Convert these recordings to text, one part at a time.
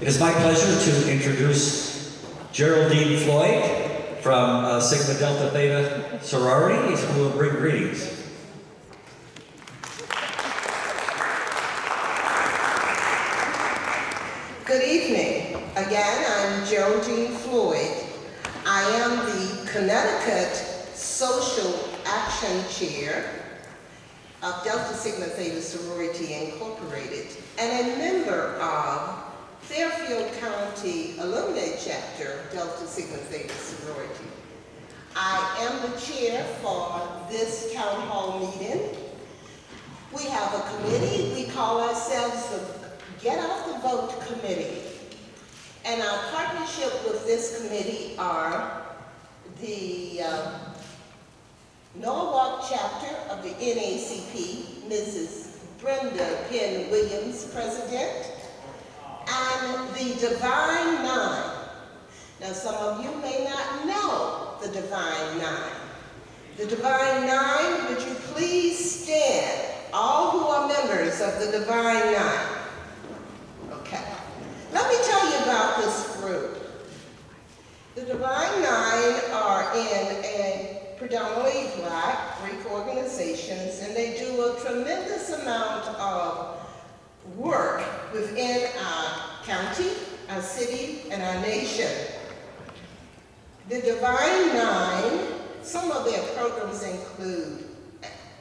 It is my pleasure to introduce Geraldine Floyd from Sigma Delta Theta sorority, who will bring greetings. Good evening. Again, I'm Geraldine Floyd. I am the Connecticut Social Action Chair of Delta Sigma Theta Sorority Incorporated and a member of Fairfield County Alumni Chapter, Delta Sigma Theta Sorority. I am the chair for this town hall meeting. We have a committee. We call ourselves the Get Out the Vote Committee. And our partnership with this committee are the Norwalk chapter of the NACP, Mrs. Brenda Penn Williams, President, and the Divine Nine. Now, some of you may not know the Divine Nine. The Divine Nine, would you please stand, all who are members of the Divine Nine? Okay. Let me tell you about this group. The Divine Nine are in a predominantly Black Greek organizations, and they do a tremendous amount of work within our county, our city, and our nation. The Divine Nine, some of their programs include,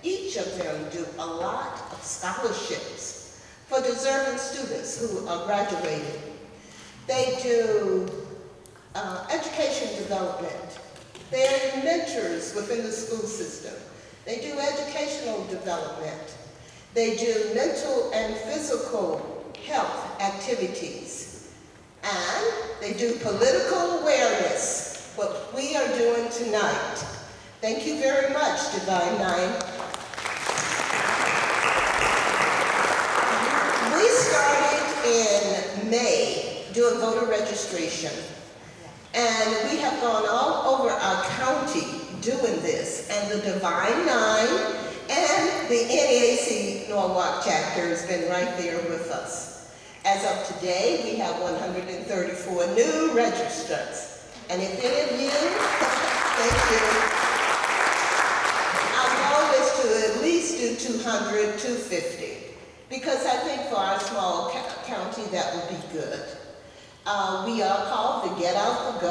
each of them do a lot of scholarships for deserving students who are graduating. They do education development. They're mentors within the school system. They do educational development. They do mental and physical health activities. And they do political awareness, what we are doing tonight. Thank you very much, Divine Nine. We started in May doing voter registration. And we have gone all over our county doing this. And the Divine Nine and the NAAC Norwalk chapter has been right there with us. As of today, we have 134 new registrants. And if any of you, thank you. Our goal is to at least do 200, 250. Because I think for our small county, that would be good. We are called the Get Out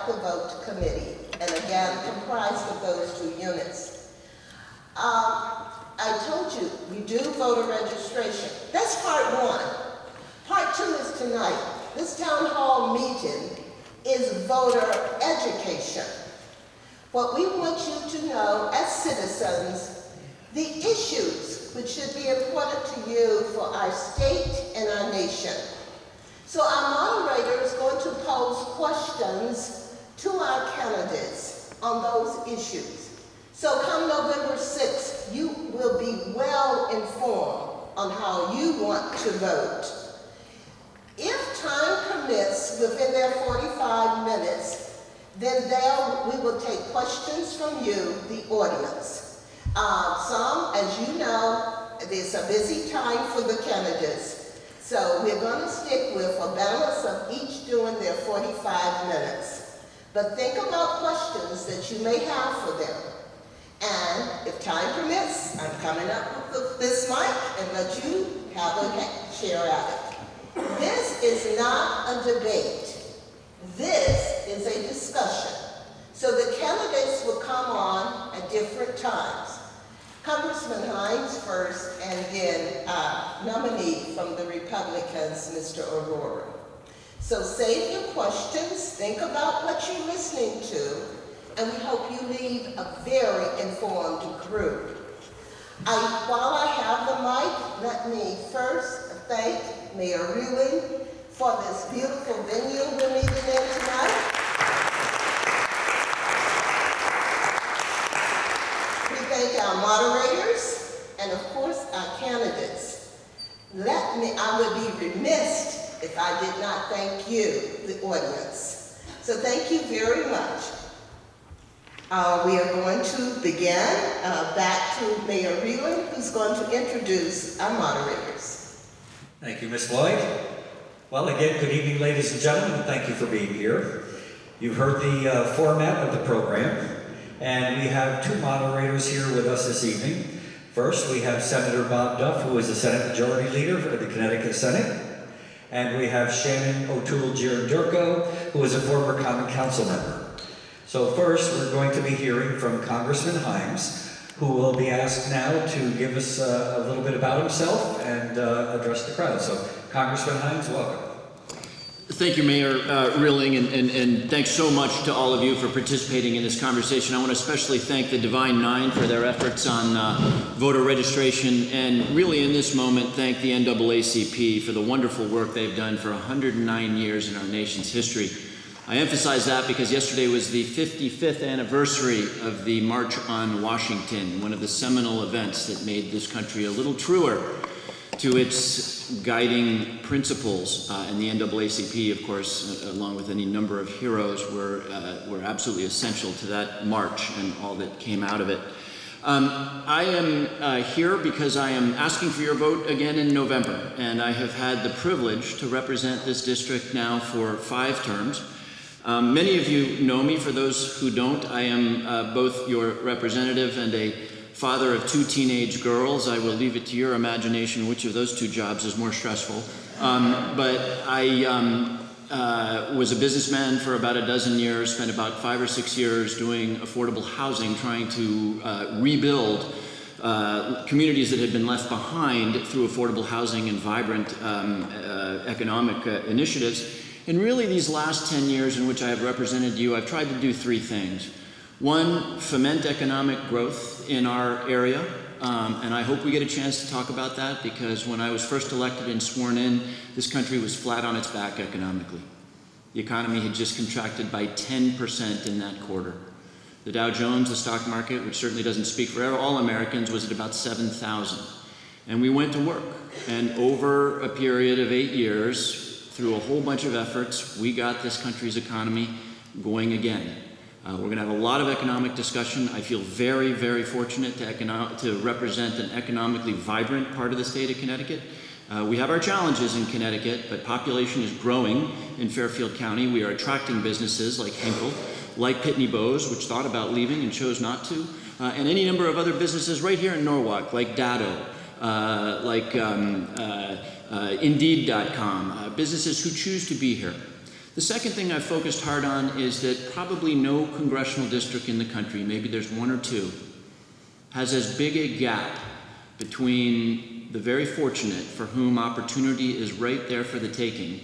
the Vote Committee, and again, comprised of those two units. I told you, we do voter registration. That's part one. Part two is tonight. This town hall meeting is voter education. What we want you to know as citizens, the issues which should be important to you for our state and our nation. So our moderator is going to pose questions to our candidates on those issues. So come November 6th, you will be well informed on how you want to vote. If time permits, within their 45 minutes, then we will take questions from you, the audience. Some, as you know, there's a busy time for the candidates. So we're going to stick with a balance of each doing their 45 minutes. But think about questions that you may have for them. And if time permits, I'm coming up with this mic and let you have a share at it. This is not a debate. This is a discussion. So the candidates will come on at different times. Congressman Hines first, and then nominee from the Republicans, Mr. Arora. So save your questions, think about what you're listening to, and we hope you leave a very informed group. While I have the mic, let me first thank Mayor Rilling for this beautiful venue we're meeting in tonight. Thank our moderators and of course our candidates. I would be remiss if I did not thank you, the audience. So thank you very much. We are going to begin back to Mayor Rilling, who's going to introduce our moderators. Thank you, Ms. Floyd. Well, again, good evening, ladies and gentlemen, and thank you for being here. You've heard the format of the program, and we have two moderators here with us this evening. First, we have Senator Bob Duff, who is the Senate Majority Leader for the Connecticut Senate. And we have Shannon O'Toole-Girardurco, who is a former Common Council member. So first, we're going to be hearing from Congressman Himes, who will be asked now to give us a little bit about himself and address the crowd. So, Congressman Himes, welcome. Thank you, Mayor Rilling, and thanks so much to all of you for participating in this conversation. I want to especially thank the Divine Nine for their efforts on voter registration, and really in this moment thank the NAACP for the wonderful work they've done for 109 years in our nation's history. I emphasize that because yesterday was the 55th anniversary of the March on Washington, one of the seminal events that made this country a little truer to its guiding principles. And the NAACP, of course, along with any number of heroes, were absolutely essential to that march and all that came out of it. I am here because I am asking for your vote again in November, and I have had the privilege to represent this district now for 5 terms. Many of you know me. For those who don't, I am both your representative and a father of 2 teenage girls. I will leave it to your imagination which of those 2 jobs is more stressful. But I was a businessman for about a dozen years, spent about 5 or 6 years doing affordable housing, trying to rebuild communities that had been left behind through affordable housing and vibrant economic initiatives. And really these last 10 years in which I have represented you, I've tried to do 3 things. 1, foment economic growth in our area, and I hope we get a chance to talk about that, because when I was first elected and sworn in, this country was flat on its back economically. The economy had just contracted by 10% in that quarter. The Dow Jones, the stock market, which certainly doesn't speak for all Americans, was at about 7,000. And we went to work, and over a period of 8 years, through a whole bunch of efforts, we got this country's economy going again. We're going to have a lot of economic discussion. I feel very, very fortunate to represent an economically vibrant part of the state of Connecticut. We have our challenges in Connecticut, but population is growing in Fairfield County. We are attracting businesses like Henkel, like Pitney Bowes, which thought about leaving and chose not to, and any number of other businesses right here in Norwalk, like Datto, like Indeed.com, businesses who choose to be here. The second thing I've focused hard on is that probably no congressional district in the country, maybe there's 1 or 2, has as big a gap between the very fortunate for whom opportunity is right there for the taking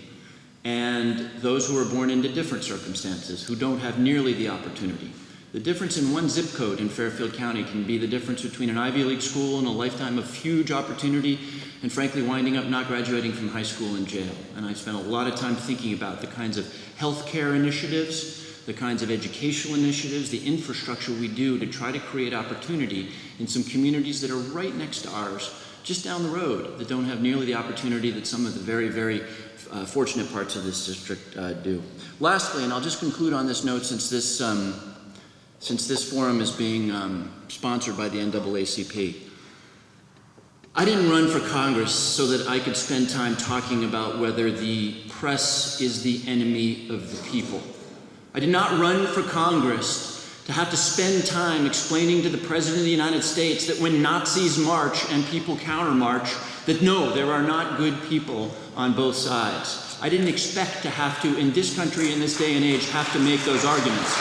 and those who are born into different circumstances, who don't have nearly the opportunity. The difference in 1 zip code in Fairfield County can be the difference between an Ivy League school and a lifetime of huge opportunity and frankly winding up not graduating from high school in jail. And I've spent a lot of time thinking about the kinds of healthcare initiatives, the kinds of educational initiatives, the infrastructure we do to try to create opportunity in some communities that are right next to ours, just down the road, that don't have nearly the opportunity that some of the very, very fortunate parts of this district do. Lastly, and I'll just conclude on this note, since this forum is being sponsored by the NAACP, I didn't run for Congress so that I could spend time talking about whether the press is the enemy of the people. I did not run for Congress to have to spend time explaining to the President of the United States that when Nazis march and people countermarch, that no, there are not good people on both sides. I didn't expect to have to, in this country, in this day and age, have to make those arguments.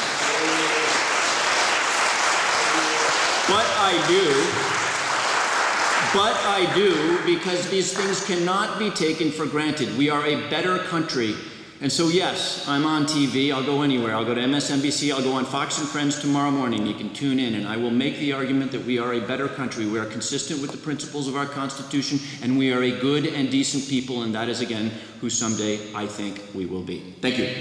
But I do because these things cannot be taken for granted. We are a better country. And so yes, I'm on TV, I'll go anywhere. I'll go to MSNBC, I'll go on Fox and Friends tomorrow morning. You can tune in and I will make the argument that we are a better country. We are consistent with the principles of our Constitution and we are a good and decent people, and that is again who someday I think we will be. Thank you.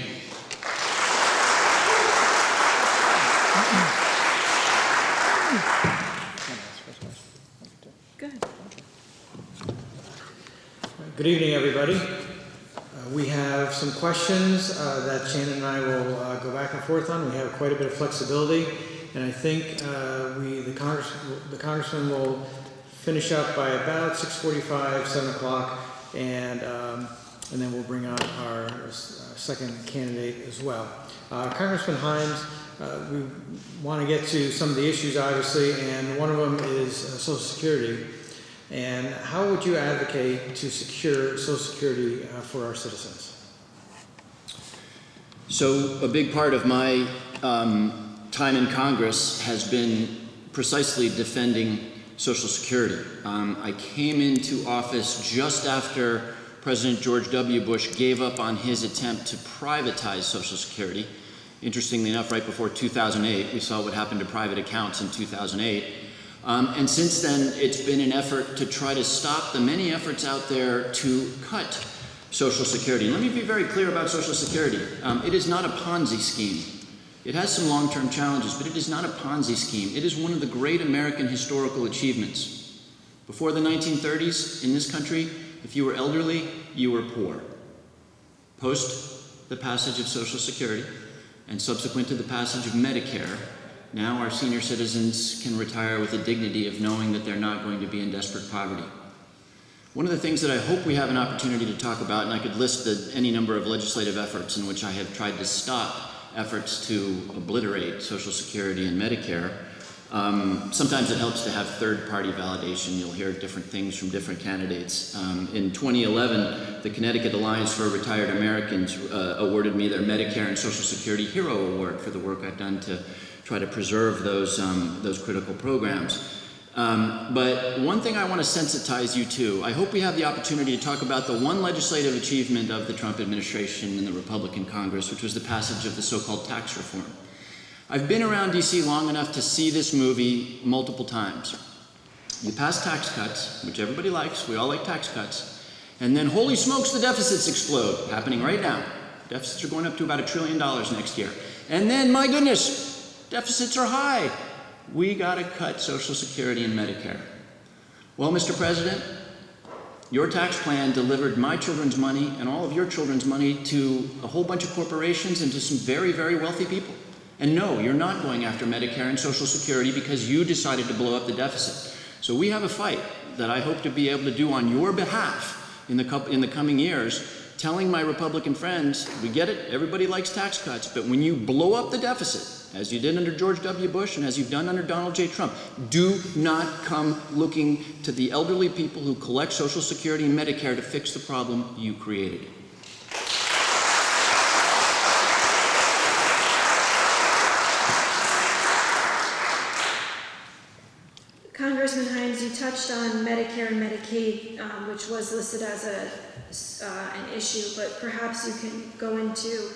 Good evening, everybody. We have some questions that Shannon and I will go back and forth on. We have quite a bit of flexibility, and I think the congressman will finish up by about 6:45, 7 o'clock, and then we'll bring on our second candidate as well. Congressman Himes, we want to get to some of the issues, obviously, and one of them is Social Security. And how would you advocate to secure Social Security for our citizens? So a big part of my time in Congress has been precisely defending Social Security. I came into office just after President George W. Bush gave up on his attempt to privatize Social Security. Interestingly enough, right before 2008, we saw what happened to private accounts in 2008. And since then, it's been an effort to try to stop the many efforts out there to cut Social Security. And let me be very clear about Social Security. It is not a Ponzi scheme. It has some long-term challenges, but it is not a Ponzi scheme. It is one of the great American historical achievements. Before the 1930s, in this country, if you were elderly, you were poor. Post the passage of Social Security and subsequent to the passage of Medicare, now our senior citizens can retire with the dignity of knowing that they're not going to be in desperate poverty. One of the things that I hope we have an opportunity to talk about, and I could list any number of legislative efforts in which I have tried to stop efforts to obliterate Social Security and Medicare. Sometimes it helps to have third-party validation. You'll hear different things from different candidates. In 2011, the Connecticut Alliance for Retired Americans awarded me their Medicare and Social Security Hero Award for the work I've done to try to preserve those critical programs. But one thing I want to sensitize you to, I hope we have the opportunity to talk about the one legislative achievement of the Trump administration and the Republican Congress, which was the passage of the so-called tax reform. I've been around DC long enough to see this movie multiple times. You pass tax cuts, which everybody likes, we all like tax cuts, and then holy smokes, the deficits explode, happening right now. Deficits are going up to about $1 trillion next year. And then, my goodness, deficits are high. We gotta cut Social Security and Medicare. Well, Mr. President, your tax plan delivered my children's money and all of your children's money to a whole bunch of corporations and to some very, very wealthy people. And no, you're not going after Medicare and Social Security because you decided to blow up the deficit. So we have a fight that I hope to be able to do on your behalf in the coming years, telling my Republican friends, we get it, everybody likes tax cuts, but when you blow up the deficit, as you did under George W. Bush and as you've done under Donald J. Trump, do not come looking to the elderly people who collect Social Security and Medicare to fix the problem you created. Congressman Himes, you touched on Medicare and Medicaid, which was listed as an issue, but perhaps you can go into,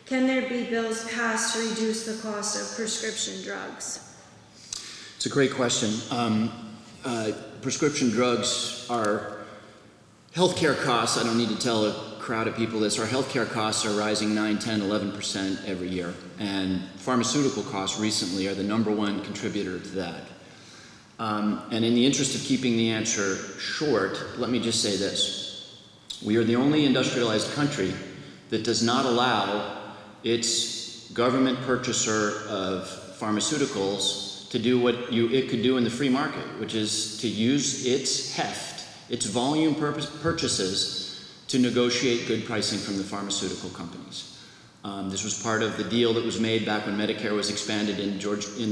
can there be bills passed to reduce the cost of prescription drugs? It's a great question. Prescription drugs are healthcare costs. I don't need to tell a crowd of people this. Our healthcare costs are rising 9, 10, 11% every year. And pharmaceutical costs recently are the #1 contributor to that. And in the interest of keeping the answer short, let me just say this. We are the only industrialized country that does not allow its government purchaser of pharmaceuticals to do what it could do in the free market, which is to use its heft, its volume purchases to negotiate good pricing from the pharmaceutical companies. This was part of the deal that was made back when Medicare was expanded in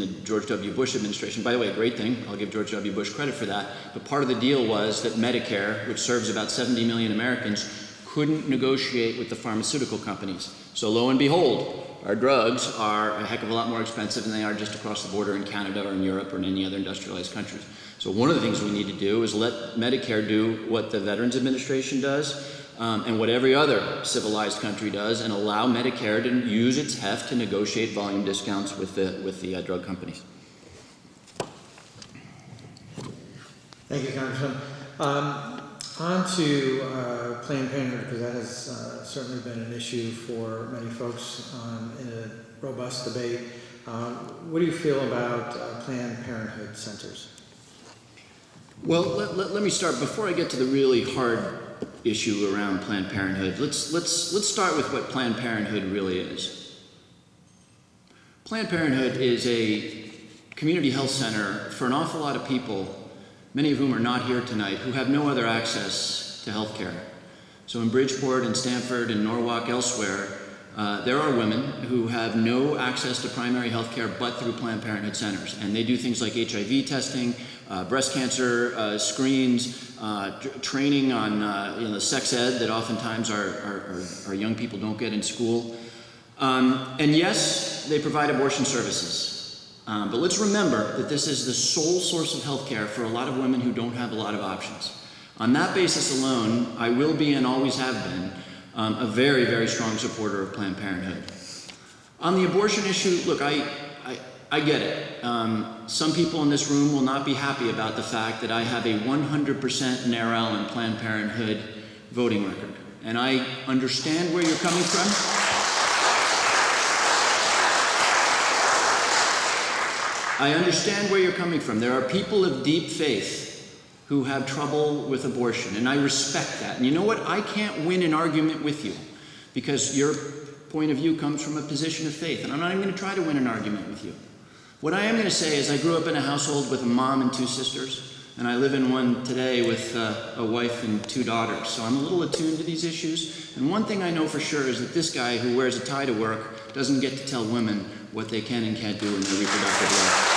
the George W. Bush administration. By the way, a great thing. I'll give George W. Bush credit for that. But part of the deal was that Medicare, which serves about 70 million Americans, couldn't negotiate with the pharmaceutical companies. So lo and behold, our drugs are a heck of a lot more expensive than they are just across the border in Canada or in Europe or in any other industrialized countries. So one of the things we need to do is let Medicare do what the Veterans Administration does, and what every other civilized country does, and allow Medicare to use its heft to negotiate volume discounts with the drug companies. Thank you, Congressman. On to Planned Parenthood, because that has certainly been an issue for many folks in a robust debate. What do you feel about Planned Parenthood centers? Well, let me start, before I get to the really hard issue around Planned Parenthood, let's start with what Planned Parenthood really is. Planned Parenthood is a community health center for an awful lot of people, many of whom are not here tonight, who have no other access to health care. So in Bridgeport and Stamford and Norwalk, elsewhere, there are women who have no access to primary health care but through Planned Parenthood centers. And they do things like HIV testing, breast cancer screens, training on sex ed that oftentimes our young people don't get in school. And yes, they provide abortion services. But let's remember that this is the sole source of health care for a lot of women who don't have a lot of options. On that basis alone, I will be and always have been a very, very strong supporter of Planned Parenthood. On the abortion issue, look, I get it. Some people in this room will not be happy about the fact that I have a 100% NARAL and Planned Parenthood voting record. And I understand where you're coming from. I understand where you're coming from. There are people of deep faith who have trouble with abortion, and I respect that. And you know what? I can't win an argument with you because your point of view comes from a position of faith, and I'm not even going to try to win an argument with you. What I am going to say is I grew up in a household with a mom and 2 sisters, and I live in one today with a wife and 2 daughters, so I'm a little attuned to these issues. And one thing I know for sure is that this guy who wears a tie to work doesn't get to tell women what they can and can't do in their reproductive life.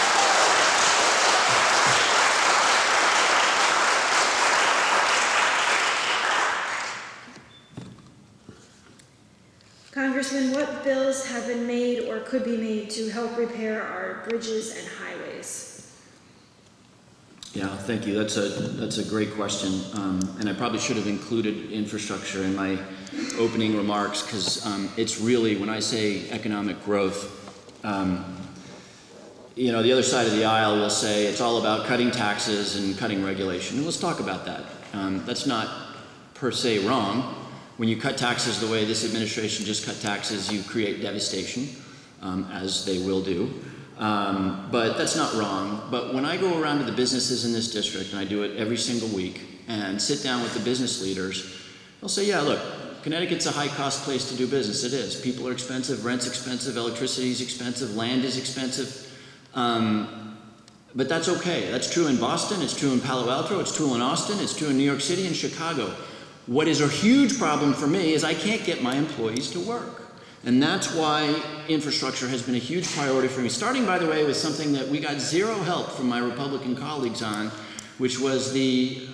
Congressman, what bills have been made or could be made to help repair our bridges and highways? Yeah, thank you. That's a great question, and I probably should have included infrastructure in my opening remarks because it's really, when I say economic growth, the other side of the aisle will say it's all about cutting taxes and cutting regulation, and let's talk about that. That's not per se wrong. When you cut taxes the way this administration just cut taxes, you create devastation, as they will do. But that's not wrong. But when I go around to the businesses in this district, and I do it every single week, and sit down with the business leaders, they'll say, yeah, look, Connecticut's a high-cost place to do business. It is. People are expensive, rent's expensive, electricity's expensive, land is expensive. But that's okay. That's true in Boston, it's true in Palo Alto, it's true in Austin, it's true in New York City and Chicago. What is a huge problem for me is I can't get my employees to work. And that's why infrastructure has been a huge priority for me, starting, by the way, with something that we got zero help from my Republican colleagues on, which was the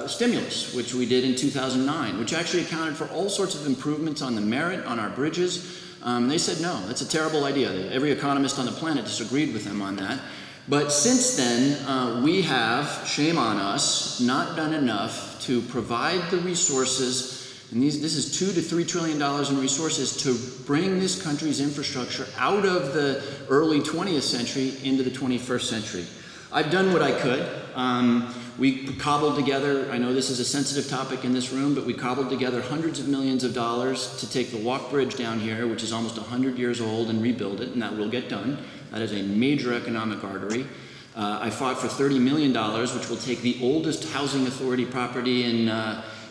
stimulus, which we did in 2009, which actually accounted for all sorts of improvements on the merit, on our bridges. They said, no, that's a terrible idea. Every economist on the planet disagreed with them on that. But since then, we have, shame on us, not done enough to provide the resources, and this is $2 to $3 trillion in resources to bring this country's infrastructure out of the early 20th century into the 21st century. I've done what I could. We cobbled together, I know this is a sensitive topic in this room, but we cobbled together hundreds of millions of dollars to take the walk bridge down here, which is almost 100 years old, and rebuild it, and that will get done. That is a major economic artery. I fought for $30 million, which will take the oldest housing authority property in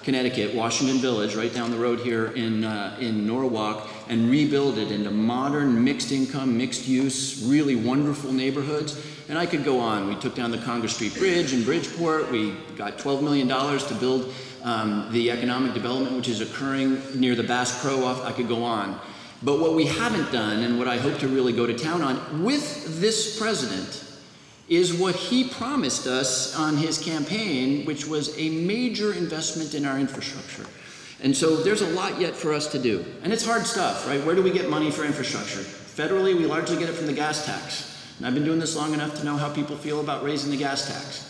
Connecticut, Washington Village, right down the road here in Norwalk, and rebuild it into modern, mixed income, mixed use, really wonderful neighborhoods. And I could go on. We took down the Congress Street Bridge in Bridgeport. We got $12 million to build the economic development which is occurring near the Bass Pro. I could go on. But what we haven't done, and what I hope to really go to town on with this president, is what he promised us on his campaign, which was a major investment in our infrastructure. And so there's a lot yet for us to do. And it's hard stuff, right? Where do we get money for infrastructure? Federally, we largely get it from the gas tax. And I've been doing this long enough to know how people feel about raising the gas tax,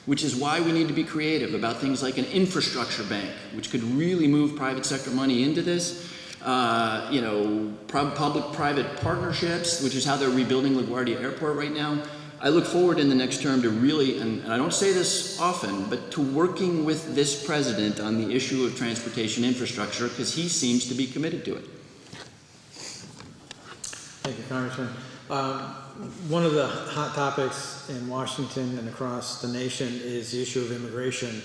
which is why we need to be creative about things like an infrastructure bank, which could really move private sector money into this. Public-private partnerships, which is how they're rebuilding LaGuardia Airport right now. I look forward in the next term to really, and I don't say this often, but to working with this president on the issue of transportation infrastructure, because he seems to be committed to it. Thank you, Congressman. One of the hot topics in Washington and across the nation is the issue of immigration.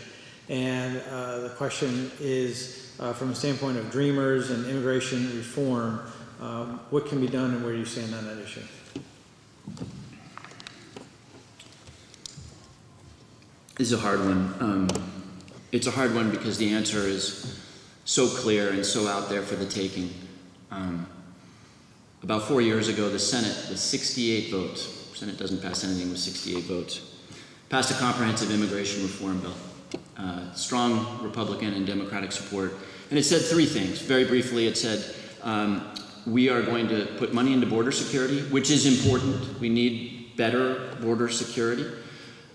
And the question is, from a standpoint of dreamers and immigration reform, what can be done and where do you stand on that issue? This is a hard one. It's a hard one because the answer is so clear and so out there for the taking. About 4 years ago, the Senate, with 68 votes, the Senate doesn't pass anything with 68 votes, passed a comprehensive immigration reform bill. Strong Republican and Democratic support. And it said three things. Very briefly, it said, we are going to put money into border security, which is important. We need better border security.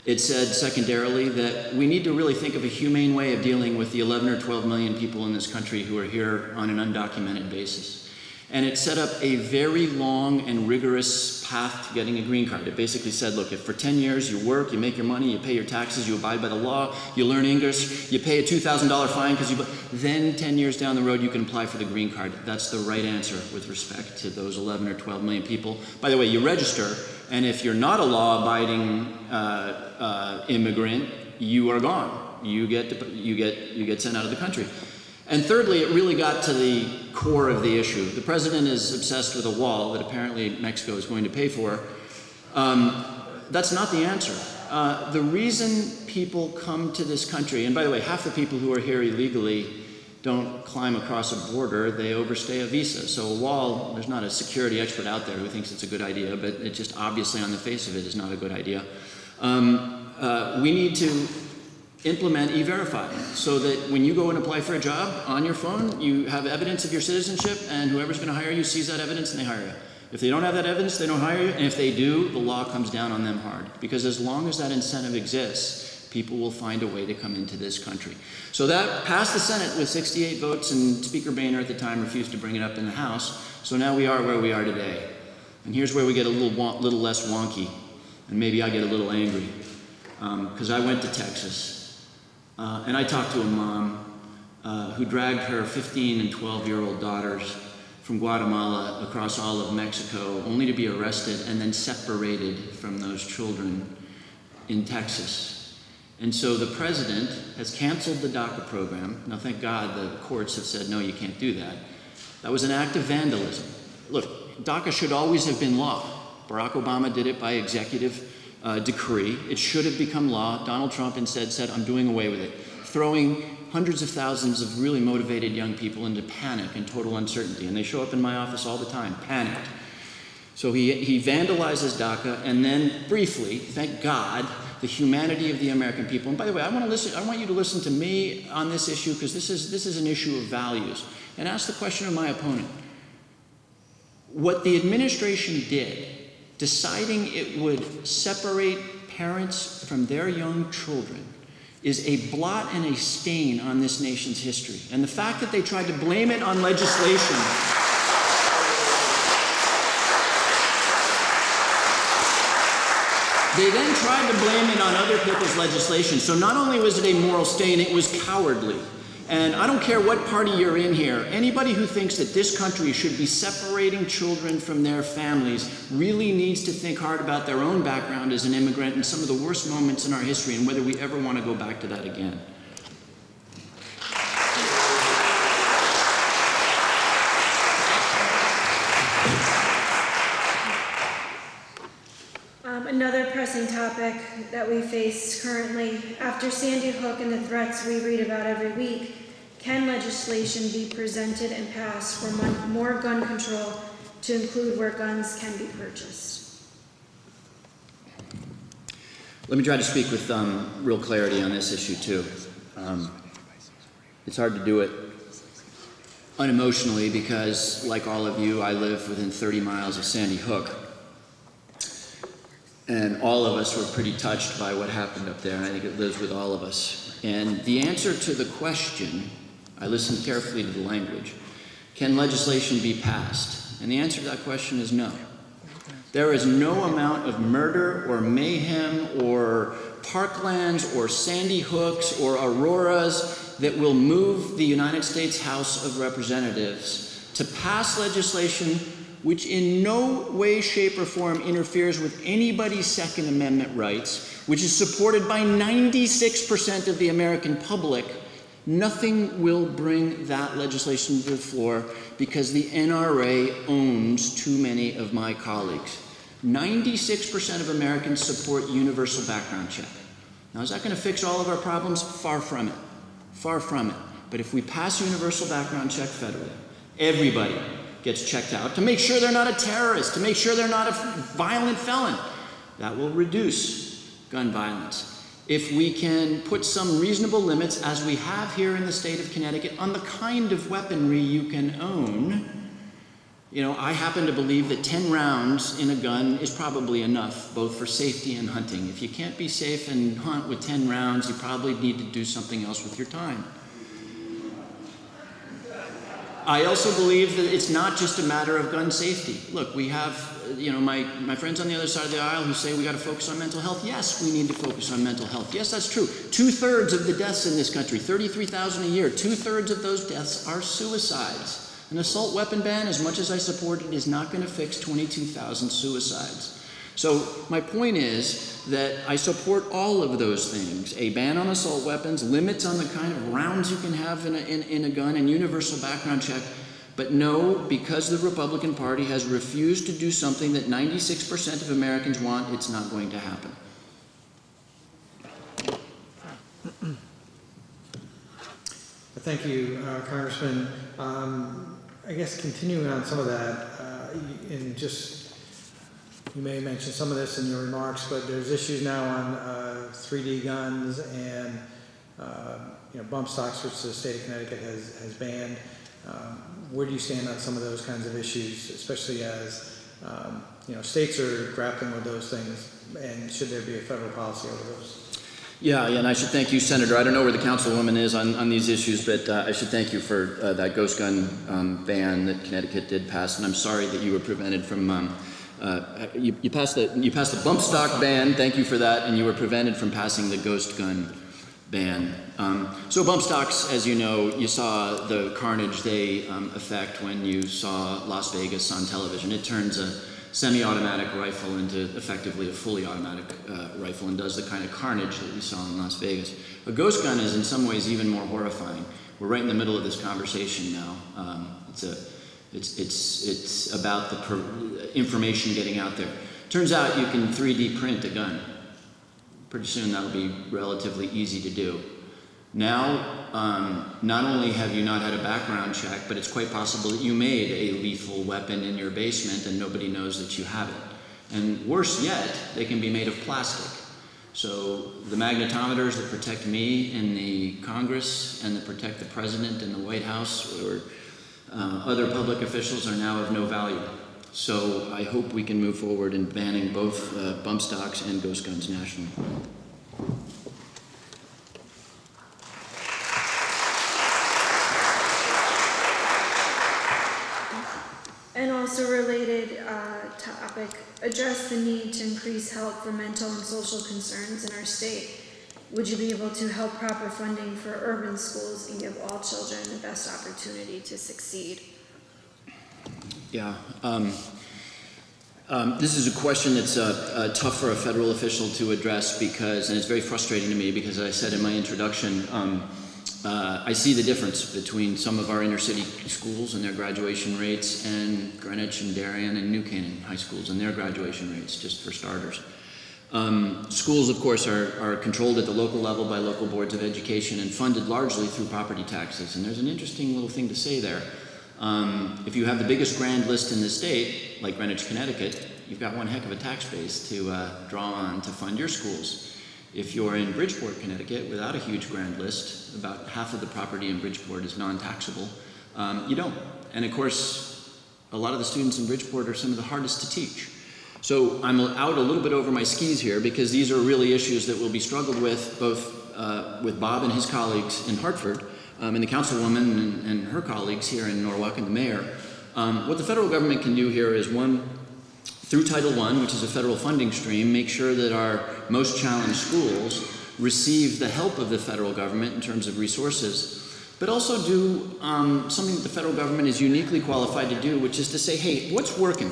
It said, secondarily, that we need to really think of a humane way of dealing with the 11 or 12 million people in this country who are here on an undocumented basis. And it set up a very long and rigorous path to getting a green card. It basically said, look, if for 10 years you work, you make your money, you pay your taxes, you abide by the law, you learn English, you pay a $2,000 fine because then 10 years down the road you can apply for the green card. That's the right answer with respect to those 11 or 12 million people. By the way, you register, and if you're not a law-abiding immigrant, you are gone. You get sent out of the country. And thirdly, it really got to the core of the issue. The president is obsessed with a wall that apparently Mexico is going to pay for. That's not the answer. The reason people come to this country, and by the way, half the people who are here illegally don't climb across a border, they overstay a visa. So a wall, there's not a security expert out there who thinks it's a good idea, but it just obviously on the face of it is not a good idea. We need to implement E-Verify so that when you go and apply for a job on your phone, you have evidence of your citizenship, and whoever's going to hire you sees that evidence and they hire you. If they don't have that evidence, they don't hire you, and if they do, the law comes down on them hard. Because as long as that incentive exists, people will find a way to come into this country. So that passed the Senate with 68 votes, and Speaker Boehner at the time refused to bring it up in the House. So now we are where we are today. And here's where we get a little less wonky, and maybe I get a little angry. Because I went to Texas. And I talked to a mom who dragged her 15 and 12-year-old daughters from Guatemala across all of Mexico, only to be arrested and then separated from those children in Texas. And so the president has canceled the DACA program. Now, thank God the courts have said, no, you can't do that. That was an act of vandalism. Look, DACA should always have been law. Barack Obama did it by executive decree. It should have become law. Donald Trump instead said, I'm doing away with it, throwing hundreds of thousands of really motivated young people into panic and total uncertainty. And they show up in my office all the time, panicked. So he vandalizes DACA, and then briefly, thank God, the humanity of the American people. And by the way, I want you to listen to me on this issue, because this is an issue of values. And ask the question of my opponent. What the administration did, deciding it would separate parents from their young children, is a blot and a stain on this nation's history. And the fact that they tried to blame it on legislation, they then tried to blame it on other people's legislation. So not only was it a moral stain, it was cowardly. And I don't care what party you're in here, anybody who thinks that this country should be separating children from their families really needs to think hard about their own background as an immigrant and some of the worst moments in our history and whether we ever want to go back to that again. Another pressing topic that we face currently, after Sandy Hook and the threats we read about every week, can legislation be presented and passed for more gun control to include where guns can be purchased? Let me try to speak with real clarity on this issue too. It's hard to do it unemotionally because, like all of you, I live within 30 miles of Sandy Hook. And all of us were pretty touched by what happened up there, and I think it lives with all of us. And the answer to the question, I listened carefully to the language, can legislation be passed? And the answer to that question is no. There is no amount of murder or mayhem or parklands or Sandy Hooks or Auroras that will move the United States House of Representatives to pass legislation which in no way, shape, or form interferes with anybody's Second Amendment rights, which is supported by 96% of the American public. Nothing will bring that legislation to the floor because the NRA owns too many of my colleagues. 96% of Americans support universal background check. Now, is that going to fix all of our problems? Far from it. Far from it. But if we pass a universal background check federally, everybody gets checked out to make sure they're not a terrorist, to make sure they're not a violent felon. That will reduce gun violence. If we can put some reasonable limits, as we have here in the state of Connecticut, on the kind of weaponry you can own, you know, I happen to believe that 10 rounds in a gun is probably enough, both for safety and hunting. If you can't be safe and hunt with 10 rounds, you probably need to do something else with your time. I also believe that it's not just a matter of gun safety. Look, we have, you know, my friends on the other side of the aisle who say we got to focus on mental health. Yes, we need to focus on mental health. Yes, that's true. 2/3 of the deaths in this country, 33,000 a year, 2/3 of those deaths are suicides. An assault weapon ban, as much as I support it, is not going to fix 22,000 suicides. So my point is that I support all of those things. A ban on assault weapons, limits on the kind of rounds you can have in a gun, and universal background check. But no, because the Republican Party has refused to do something that 96% of Americans want, it's not going to happen. Thank you, Congressman. I guess continuing on some of that, and just, you may mention some of this in your remarks, but there's issues now on 3D guns and you know, bump stocks, which the state of Connecticut has banned. Where do you stand on some of those kinds of issues, especially as you know, states are grappling with those things, and should there be a federal policy over those? Yeah, and I should thank you, Senator. I don't know where the councilwoman is on these issues, but I should thank you for that ghost gun ban that Connecticut did pass, and I'm sorry that you were prevented from, you passed the bump stock ban, thank you for that, and you were prevented from passing the ghost gun ban. So bump stocks, as you know, you saw the carnage they affect when you saw Las Vegas on television. It turns a semi-automatic rifle into effectively a fully automatic rifle and does the kind of carnage that we saw in Las Vegas. A ghost gun is in some ways even more horrifying. We're right in the middle of this conversation now. It's about the information getting out there. Turns out you can 3D print a gun. Pretty soon that'll be relatively easy to do. Now, not only have you not had a background check, but it's quite possible that you made a lethal weapon in your basement and nobody knows that you have it. And worse yet, they can be made of plastic. So the magnetometers that protect me in the Congress and that protect the President in the White House or other public officials are now of no value. So I hope we can move forward in banning both bump stocks and ghost guns nationally. And also related topic, address the need to increase help for mental and social concerns in our state. Would you be able to help proper funding for urban schools and give all children the best opportunity to succeed? Yeah. This is a question that's tough for a federal official to address because, and it's very frustrating to me because, as I said in my introduction, I see the difference between some of our inner city schools and their graduation rates and Greenwich and Darien and New Canaan high schools and their graduation rates, just for starters. Schools, of course, are controlled at the local level by local boards of education and funded largely through property taxes. And there's an interesting little thing to say there. If you have the biggest grand list in the state, like Greenwich, Connecticut, you've got one heck of a tax base to draw on to fund your schools. If you're in Bridgeport, Connecticut, without a huge grand list, about half of the property in Bridgeport is non-taxable, you don't. And of course, a lot of the students in Bridgeport are some of the hardest to teach. So I'm out a little bit over my skis here because these are really issues that will be struggled with both with Bob and his colleagues in Hartford, and the councilwoman and her colleagues here in Norwalk and the mayor. What the federal government can do here is, one, through Title I, which is a federal funding stream, make sure that our most challenged schools receive the help of the federal government in terms of resources, but also do something that the federal government is uniquely qualified to do, which is to say, hey, what's working?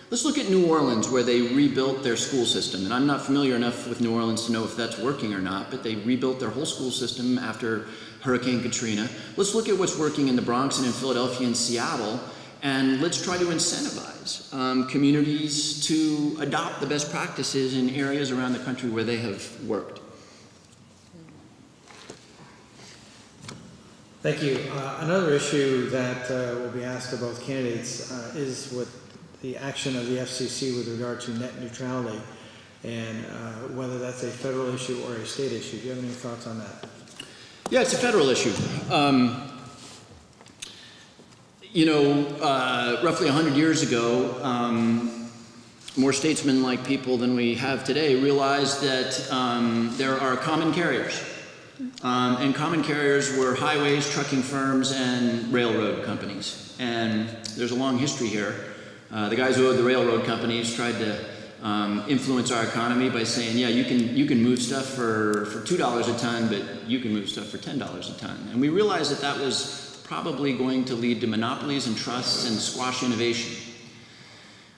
Let's look at New Orleans, where they rebuilt their school system. And I'm not familiar enough with New Orleans to know if that's working or not, but they rebuilt their whole school system after Hurricane Katrina. Let's look at what's working in the Bronx and in Philadelphia and Seattle, and let's try to incentivize communities to adopt the best practices in areas around the country where they have worked. Thank you. Another issue that will be asked of both candidates is with the action of the FCC with regard to net neutrality, and whether that's a federal issue or a state issue. Do you have any thoughts on that? Yeah, it's a federal issue. Roughly 100 years ago, more statesman-like people than we have today realized that there are common carriers. And common carriers were highways, trucking firms, and railroad companies. And there's a long history here. The guys who owned the railroad companies tried to influence our economy by saying, yeah, you can move stuff for $2 a ton, but you can move stuff for $10 a ton. And we realized that that was probably going to lead to monopolies and trusts and squash innovation.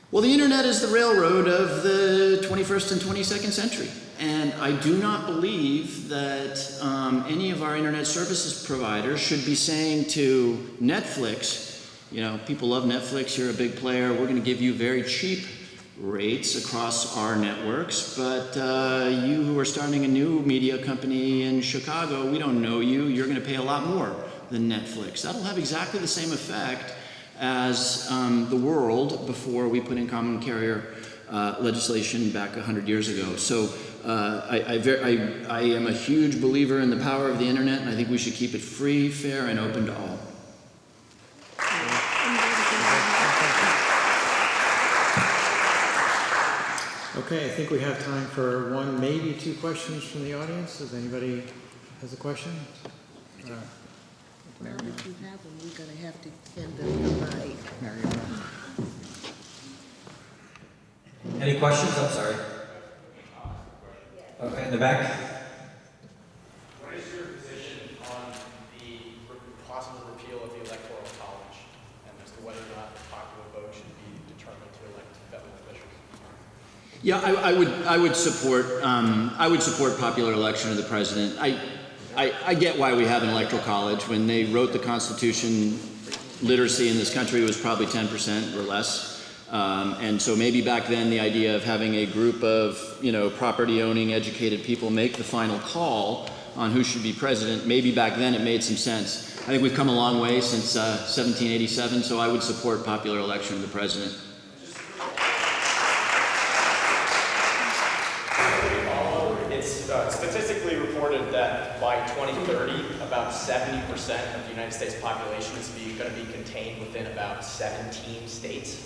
Well, the internet is the railroad of the 21st and 22nd century. And I do not believe that any of our internet services providers should be saying to Netflix, you know, people love Netflix, you're a big player, we're going to give you very cheap rates across our networks, but you who are starting a new media company in Chicago, we don't know you, you're going to pay a lot more than Netflix. That'll have exactly the same effect as the world before we put in common carrier legislation back 100 years ago. So I am a huge believer in the power of the internet, and I think we should keep it free, fair, and open to all. Okay, I think we have time for one, maybe two questions from the audience. Does anybody has a question? Well, if you have them, we're going to have to end them tonight. Any questions? I'm sorry. Okay, in the back. What is your position on the possible repeal of the Electoral College, and as to whether or not the popular vote should be determined to elect federal officials? Yeah, I would support popular election of the president. I get why we have an electoral college. When they wrote the Constitution, literacy in this country was probably 10% or less. And so maybe back then the idea of having a group of, property-owning, educated people make the final call on who should be president, maybe back then it made some sense. I think we've come a long way since 1787, so I would support popular election of the president. It's statistically reported that by 2030, about 70% of the United States population is going to be contained within about 17 states.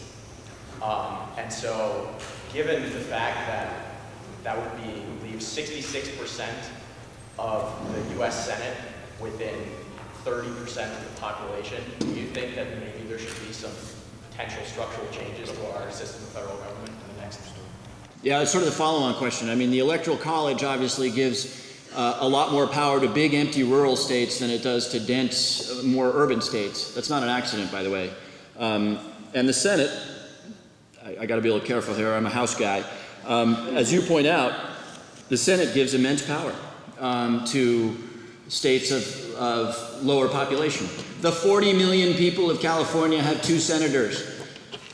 And so, given the fact that that would leave 66% of the U.S. Senate within 30% of the population, do you think that maybe there should be some potential structural changes to our system of federal government in the next? Yeah, it's sort of the follow-on question. I mean, the Electoral College obviously gives a lot more power to big, empty rural states than it does to dense, more urban states. That's not an accident, by the way. And the Senate, I got to be a little careful here, I'm a House guy. As you point out, the Senate gives immense power to states of lower population. The 40 million people of California have 2 senators.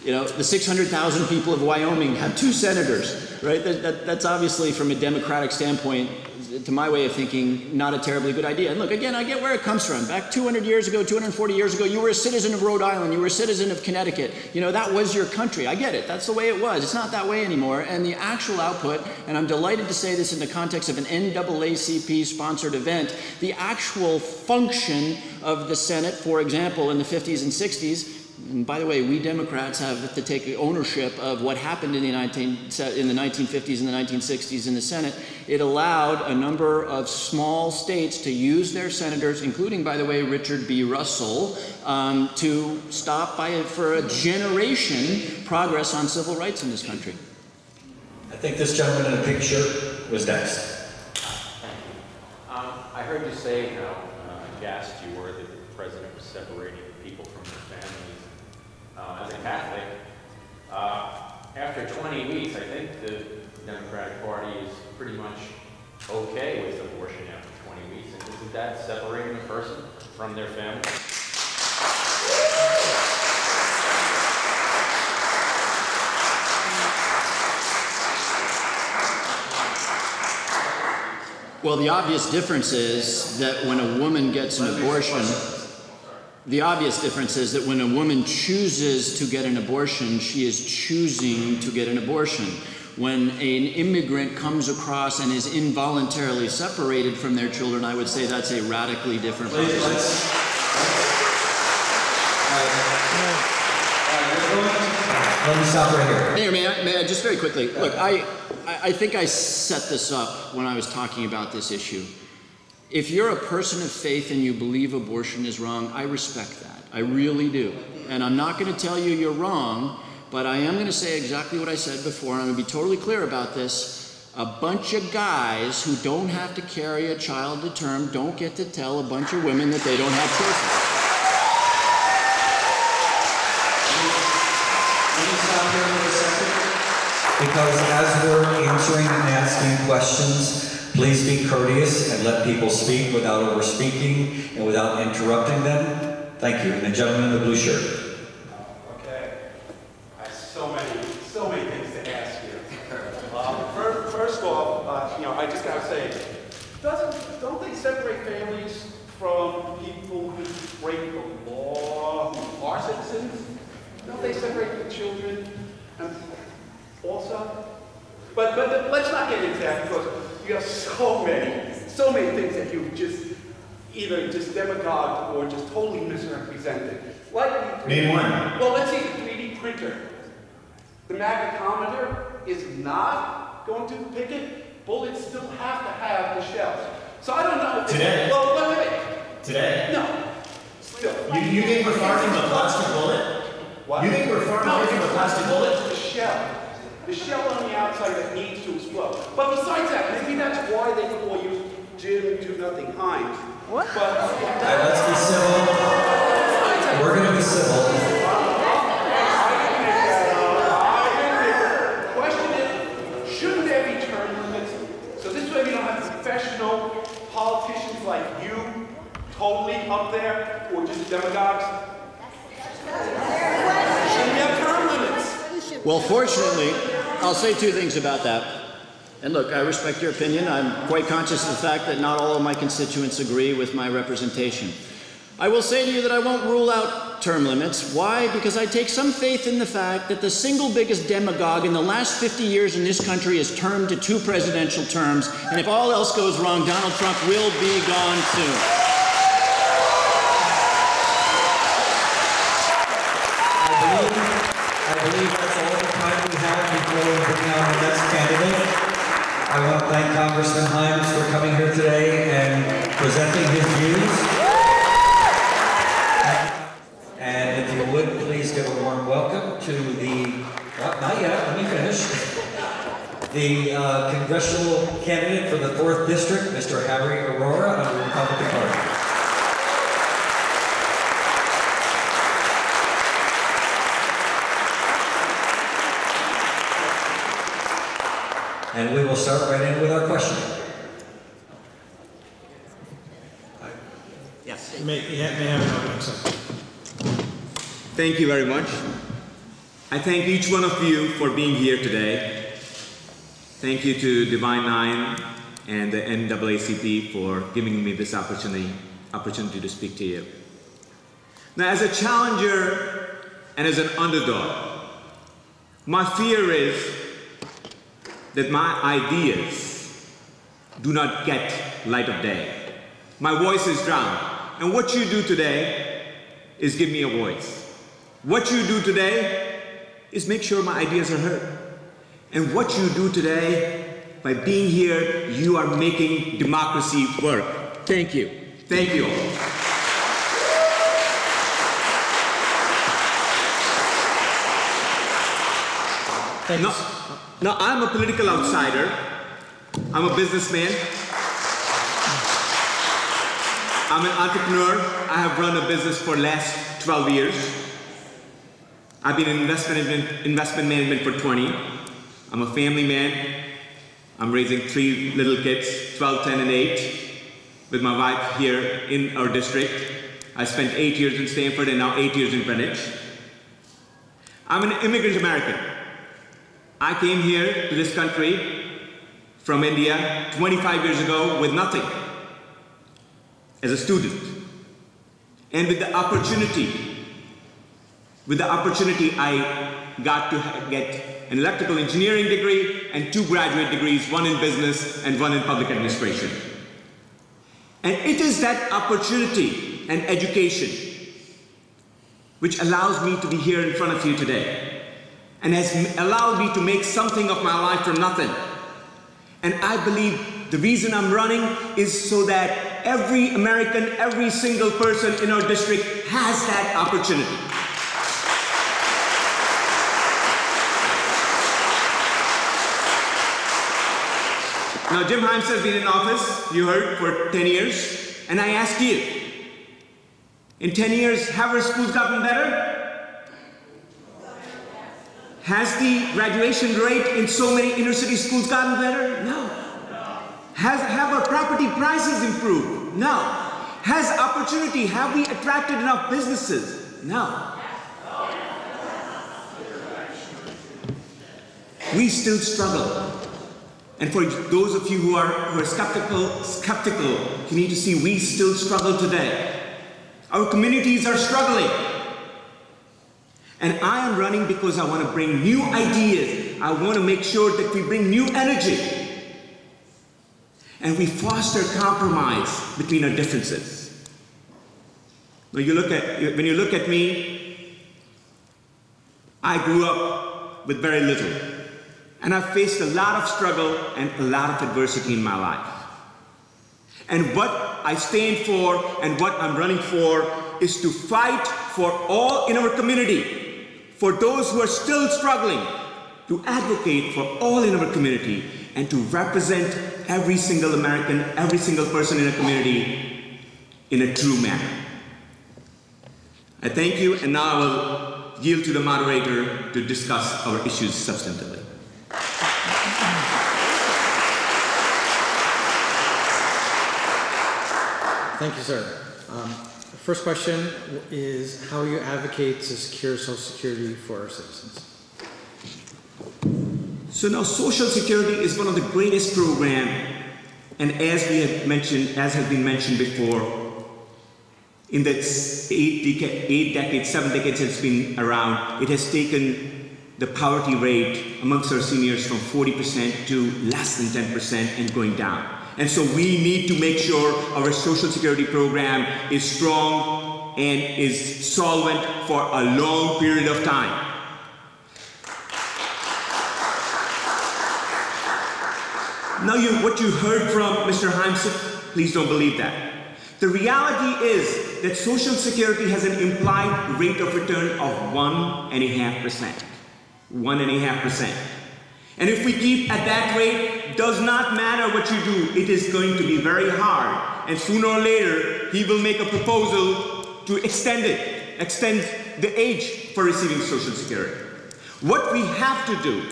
The 600,000 people of Wyoming have 2 senators, right? That's obviously, from a democratic standpoint, to my way of thinking, not a terribly good idea. And look, again, I get where it comes from. Back 200 years ago, 240 years ago, you were a citizen of Rhode Island, you were a citizen of Connecticut. That was your country. I get it. That's the way it was. It's not that way anymore. And the actual output, and I'm delighted to say this in the context of an NAACP-sponsored event, the actual function of the Senate, for example, in the 50s and 60s, and by the way, we Democrats have to take ownership of what happened in the 1950s and the 1960s in the Senate. It allowed a number of small states to use their senators, including, by the way, Richard B. Russell, to stop for a generation progress on civil rights in this country. I think this gentleman in a pink shirt was next. I heard you say how aghast you were that the president was separating people from their families. As a Catholic, after 20 weeks, I think the Democratic Party is pretty much okay with abortion after 20 weeks. And isn't that separating a person from their family? Well, the obvious difference is that when a woman gets an abortion, The obvious difference is that when a woman chooses to get an abortion, she is choosing to get an abortion. When an immigrant comes across and is involuntarily separated from their children, I would say that's a radically different process. Let me stop right here. Mayor, may I just very quickly, look, I think I set this up when I was talking about this issue. If you're a person of faith and you believe abortion is wrong, I respect that. I really do. And I'm not going to tell you you're wrong, but I am going to say exactly what I said before, and I'm going to be totally clear about this. A bunch of guys who don't have to carry a child to term don't get to tell a bunch of women that they don't have choices. Because as we're answering and asking questions, please be courteous and let people speak without over-speaking and without interrupting them. Thank you. And the gentleman in the blue shirt. Okay. I have so many things to ask you. First off, I just gotta say, don't they separate families from people who break the law, who are citizens? Don't they separate the children? Also, but let's not get into that because you have so many things that you just either just demagogued or just totally misrepresented. Like name one. Well, let's see the 3D printer. The magnetometer is not going to pick it. Bullets still have to have the shells. So I don't know. If today. Well, wait. Today. No. Still. You think we're far from a plastic bullet? What? You think we're far away from a plastic bullet? The shell. The shell on the outside that needs to explode. But besides that, maybe that's why they call you Jim Do-Nothing Hines. What? But Let's be civil. We're going to be civil. The question is, shouldn't there be term limits? So this way we don't have professional politicians like you totally up there who are just demagogues. Shouldn't we have term limits? Well, fortunately, I'll say two things about that. And look, I respect your opinion. I'm quite conscious of the fact that not all of my constituents agree with my representation. I will say to you that I won't rule out term limits. Why? Because I take some faith in the fact that the single biggest demagogue in the last 50 years in this country is termed to 2 presidential terms, and if all else goes wrong, Donald Trump will be gone soon. I believe that's all the time we have before we bring out the next candidate. I want to thank Congressman Himes for coming here today and presenting his views. And if you would, please give a warm welcome to the, not yet, let me finish, the Congressional candidate for the 4th District, Mr. Harry Arora of the Republican Party. And we will start right in with our question. Yes. May have an opening session. Thank you very much. I thank each one of you for being here today. Thank you to Divine Nine and the NAACP for giving me this opportunity to speak to you. Now, as a challenger and as an underdog, my fear is that my ideas do not get light of day. My voice is drowned. And what you do today is give me a voice. What you do today is make sure my ideas are heard. And what you do today, by being here, you are making democracy work. Thank you. Thank you all. Thank you. Now, I'm a political outsider. I'm a businessman. I'm an entrepreneur. I have run a business for the last 12 years. I've been in investment management for 20. I'm a family man. I'm raising 3 little kids, 12, 10, and 8, with my wife here in our district. I spent 8 years in Stanford and now 8 years in Greenwich. I'm an immigrant American. I came here to this country from India 25 years ago with nothing as a student. And with the opportunity I got to get an electrical engineering degree and 2 graduate degrees, one in business and one in public administration. And it is that opportunity and education which allows me to be here in front of you today and has allowed me to make something of my life from nothing. And I believe the reason I'm running is so that every American, every single person in our district has that opportunity. Now, Jim Himes has been in office, you heard, for 10 years, and I ask you, in 10 years, have our schools gotten better? Has the graduation rate in so many inner city schools gotten better? No. Have our property prices improved? No. Has opportunity, have we attracted enough businesses? No. We still struggle. And for those of you who are skeptical, you need to see we still struggle today. Our communities are struggling. And I am running because I want to bring new ideas. I want to make sure that we bring new energy. And we foster compromise between our differences. When you look at me, I grew up with very little. And I've faced a lot of struggle and a lot of adversity in my life. And what I stand for and what I'm running for is to fight for all in our community, for those who are still struggling, to advocate for all in our community, and to represent every single American, every single person in a community in a true manner. I thank you, and now I will yield to the moderator to discuss our issues substantively. Thank you, sir. The first question is how you advocate to secure Social Security for our citizens. So now Social Security is one of the greatest programs, and as has been mentioned before, in the 7 decades it's been around, it has taken the poverty rate amongst our seniors from 40% to less than 10% and going down. And so we need to make sure our Social Security program is strong and is solvent for a long period of time. Now what you heard from Mr. Himes, please don't believe that. The reality is that Social Security has an implied rate of return of 1.5%. 1.5%. And if we keep at that rate, does not matter what you do, it is going to be very hard. And sooner or later, he will make a proposal to extend the age for receiving Social Security. What we have to do,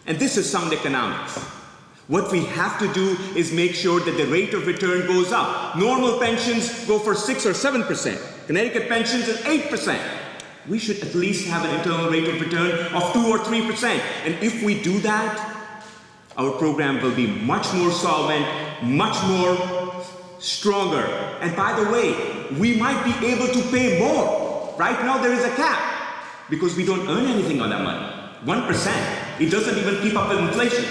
and this is sound economics, what we have to do is make sure that the rate of return goes up. Normal pensions go for 6 or 7%. Connecticut pensions is 8%. We should at least have an internal rate of return of 2 or 3%. And if we do that, our program will be much more solvent, much more stronger. And by the way, we might be able to pay more. Right now there is a cap because we don't earn anything on that money. 1%. It doesn't even keep up with inflation.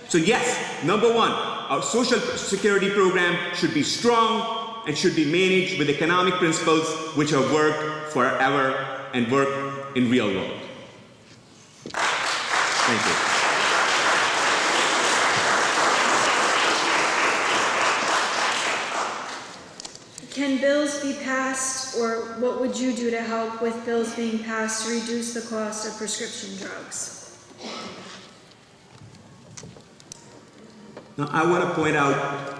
So yes, number one, our Social Security program should be strong and should be managed with economic principles which have worked forever and work in real world. Thank you. Can bills be passed, or what would you do to help with bills being passed to reduce the cost of prescription drugs? Now, I want to point out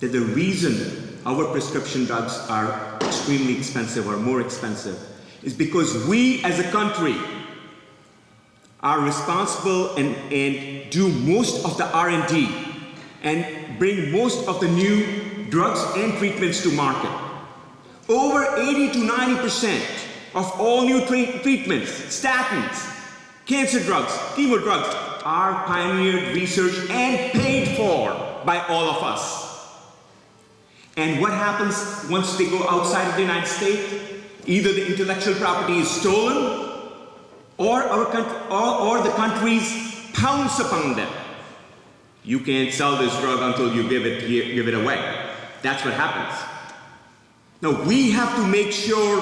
that the reason our prescription drugs are extremely expensive or more expensive is because we as a country are responsible and do most of the R&D and bring most of the new drugs and treatments to market. Over 80 to 90% of all new treatments, statins, cancer drugs, chemo drugs, are pioneered, researched, and paid for by all of us. And what happens once they go outside of the United States? Either the intellectual property is stolen, or the countries pounce upon them. You can't sell this drug until you give it away. That's what happens. Now we have to make sure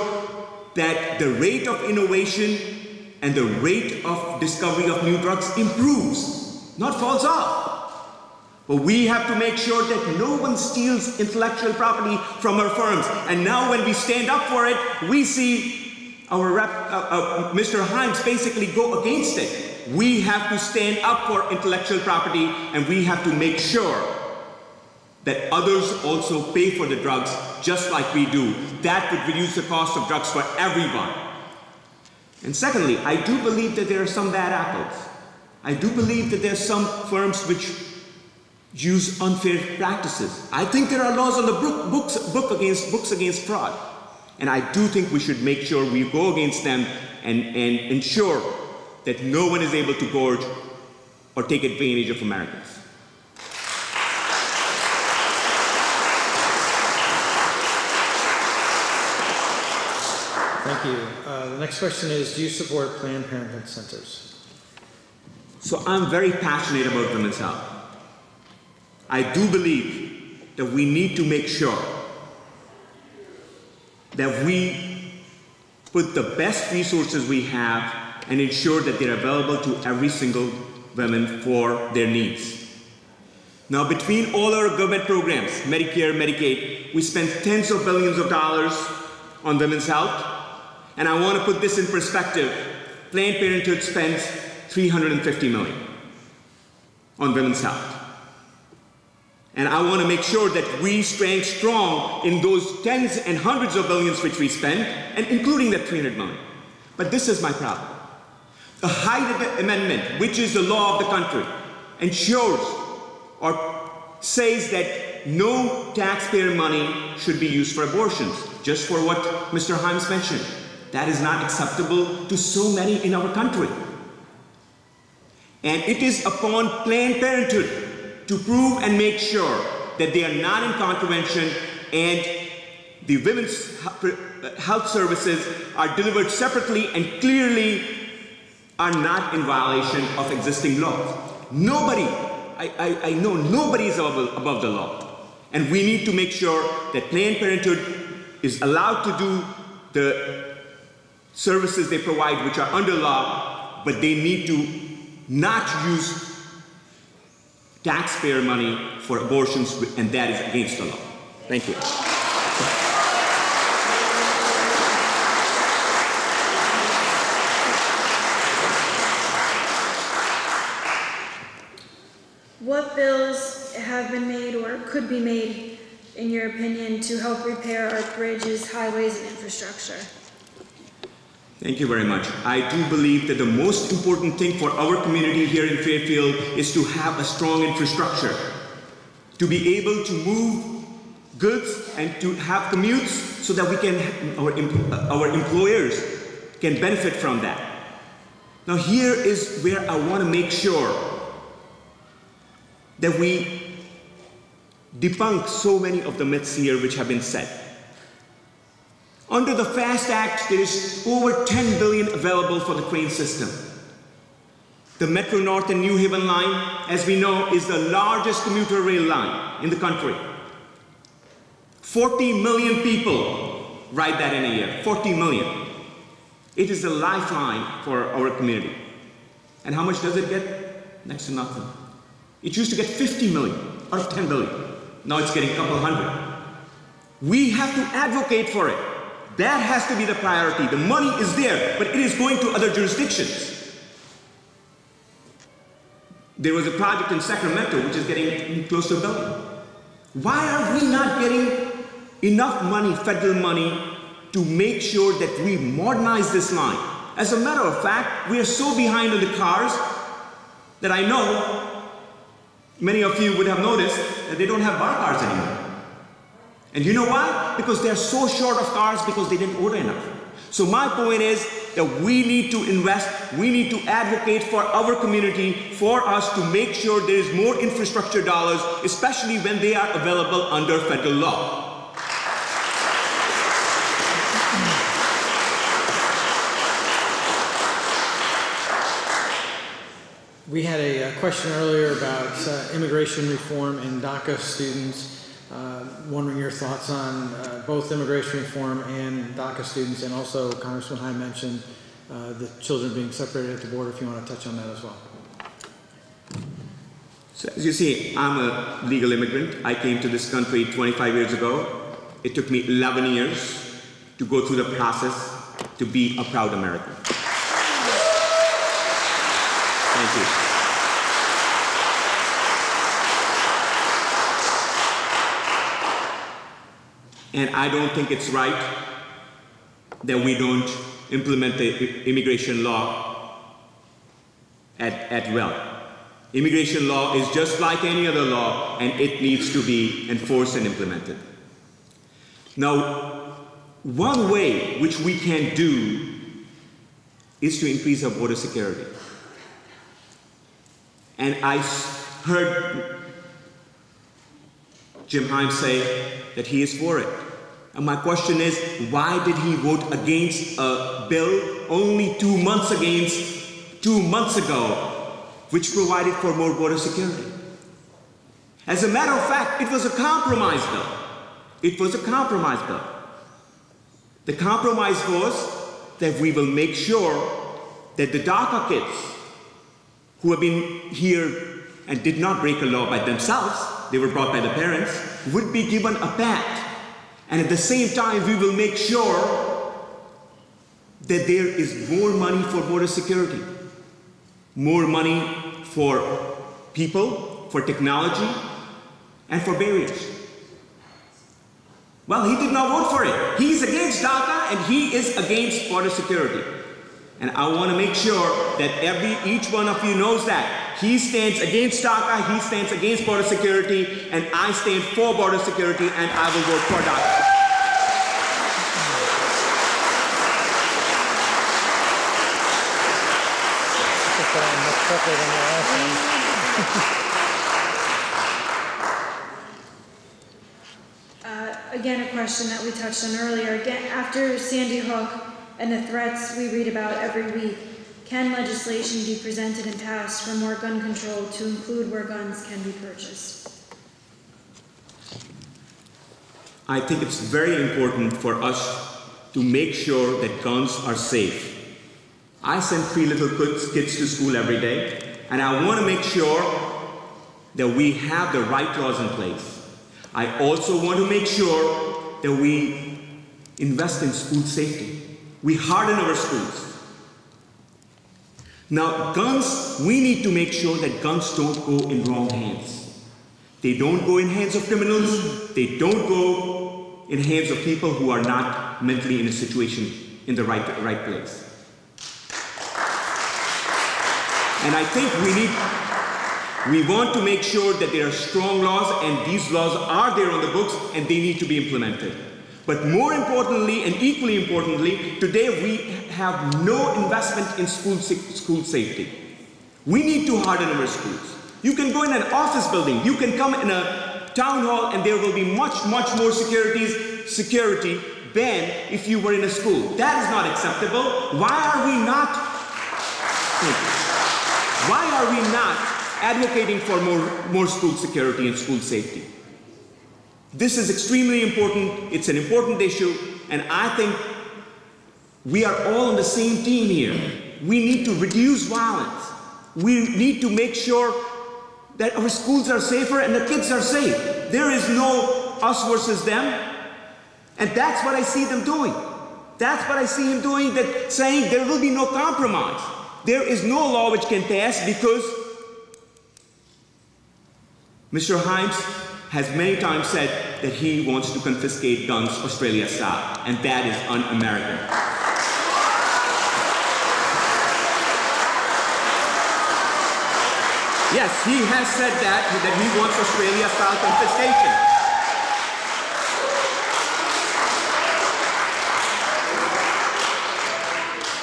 that the rate of innovation and the rate of discovery of new drugs improves, not falls off. But we have to make sure that no one steals intellectual property from our firms. And now when we stand up for it, we see our Mr. Himes basically go against it. We have to stand up for intellectual property, and we have to make sure that others also pay for the drugs just like we do. That would reduce the cost of drugs for everyone. And secondly, I do believe that there are some bad apples. I do believe that there are some firms which use unfair practices. I think there are laws on the books against fraud. And I do think we should make sure we go against them and ensure that no one is able to gorge or take advantage of Americans. Thank you. The next question is, do you support Planned Parenthood centers? So I'm very passionate about women's health. I do believe that we need to make sure that we put the best resources we have and ensure that they're available to every single woman for their needs. Now, between all our government programs, Medicare, Medicaid, we spend tens of billions of dollars on women's health. And I want to put this in perspective. Planned Parenthood spends $350 million on women's health. And I want to make sure that we stand strong in those tens and hundreds of billions which we spend, and including that $300 million. But this is my problem. The Hyde Amendment, which is the law of the country, ensures or says that no taxpayer money should be used for abortions, just for what Mr. Himes mentioned. That is not acceptable to so many in our country. And it is upon Planned Parenthood to prove and make sure that they are not in contravention and the women's health services are delivered separately and clearly are not in violation of existing laws. Nobody, I know nobody is above the law. And we need to make sure that Planned Parenthood is allowed to do the services they provide which are under law, but they need to not use taxpayer money for abortions, and that is against the law. Thank you. What bills have been made or could be made, in your opinion, to help repair our bridges, highways, and infrastructure? Thank you very much. I do believe that the most important thing for our community here in Fairfield is to have a strong infrastructure, to be able to move goods and to have commutes so that we can, our employers can benefit from that. Now here is where I want to make sure that we debunk so many of the myths here which have been said. Under the FAST Act, there is over $10 billion available for the train system. The Metro North and New Haven line, as we know, is the largest commuter rail line in the country. 40 million people ride that in a year, 40 million. It is a lifeline for our community. And how much does it get? Next to nothing. It used to get 50 million out of 10 billion. Now it's getting a couple hundred. We have to advocate for it. That has to be the priority. The money is there, but it is going to other jurisdictions. There was a project in Sacramento which is getting close to $1 billion. Why are we not getting enough money, federal money, to make sure that we modernize this line? As a matter of fact, we are so behind on the cars that I know many of you would have noticed that they don't have bar cars anymore. And you know why? Because they're so short of cars because they didn't order enough. So my point is that we need to invest, we need to advocate for our community, for us to make sure there is more infrastructure dollars, especially when they are available under federal law. We had a question earlier about immigration reform and DACA students. Wondering your thoughts on both immigration reform and DACA students, and also Congressman Heim mentioned the children being separated at the border, if you want to touch on that as well. So as you see, I'm a legal immigrant. I came to this country 25 years ago. It took me 11 years to go through the process to be a proud American. Thank you. And I don't think it's right that we don't implement the immigration law at will. Immigration law is just like any other law, and it needs to be enforced and implemented. Now, one way which we can do is to increase our border security. And I heard Jim Heim say that he is for it. And my question is, why did he vote against a bill only 2 months ago, which provided for more border security? As a matter of fact, it was a compromise bill. It was a compromise bill. The compromise was that we will make sure that the DACA kids who have been here and did not break a law by themselves, they were brought by the parents, would be given a pact. And at the same time, we will make sure that there is more money for border security, more money for people, for technology, and for barriers. Well, he did not vote for it. He's against DACA and he is against border security. And I want to make sure that each one of you knows that. He stands against DACA, he stands against border security, and I stand for border security, and I will vote for DACA. Again, a question that we touched on earlier. Again, after Sandy Hook and the threats we read about every week, can legislation be presented and passed for more gun control to include where guns can be purchased? I think it's very important for us to make sure that guns are safe. I send 3 little kids to school every day, and I want to make sure that we have the right laws in place. I also want to make sure that we invest in school safety. We harden our schools. Now, guns, we need to make sure that guns don't go in wrong hands. They don't go in hands of criminals. They don't go in hands of people who are not mentally in a situation in the right place. And I think we want to make sure that there are strong laws, and these laws are there on the books, and they need to be implemented. But more importantly, and equally importantly, today we have no investment in school safety. We need to harden our schools. You can go in an office building, you can come in a town hall, and there will be much more security than if you were in a school. That is not acceptable. Why are we not advocating for more school security and school safety? This is extremely important. It's an important issue, and I think we are all on the same team here. We need to reduce violence. We need to make sure that our schools are safer and the kids are safe. There is no us versus them, and that's what I see them doing. That's what I see him doing, that saying there will be no compromise. There is no law which can pass because Mr. Himes has many times said that he wants to confiscate guns Australia style, and that is un-American. Yes, he has said that he wants Australia style confiscation.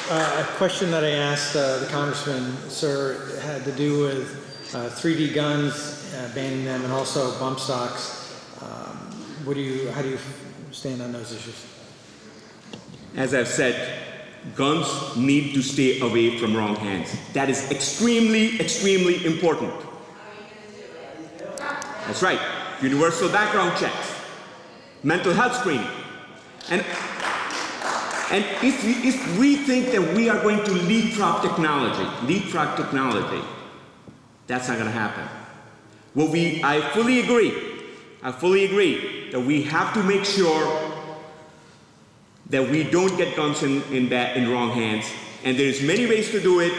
A question that I asked the Congressman, sir, had to do with 3D guns, banning them, and also bump stocks. How do you stand on those issues? As I've said, guns need to stay away from wrong hands. That is extremely, extremely important. That's right. Universal background checks, mental health screening. And if we think that we are going to leapfrog technology, that's not going to happen. I fully agree that we have to make sure that we don't get guns in wrong hands. And there's many ways to do it,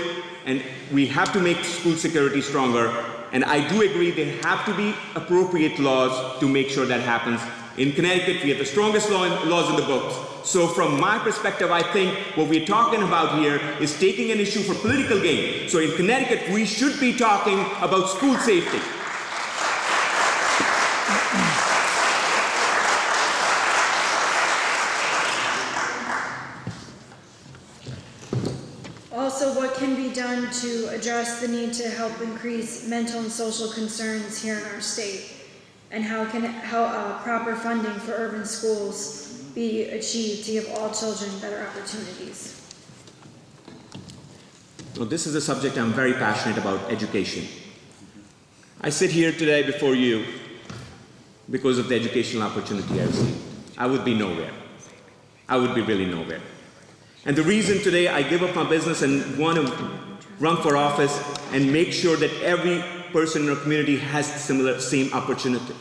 and we have to make school security stronger. And I do agree there have to be appropriate laws to make sure that happens. In Connecticut, we have the strongest laws in the books. So from my perspective, I think what we're talking about here is taking an issue for political gain. So in Connecticut, we should be talking about school safety. Also, what can be done to address the need to help increase mental and social concerns here in our state? And how proper funding for urban schools be achieved to give all children better opportunities? Well, this is a subject I'm very passionate about, education. I sit here today before you because of the educational opportunity I received. I would be nowhere. I would be really nowhere. And the reason today I give up my business and want to run for office and make sure that every person in our community has same opportunity.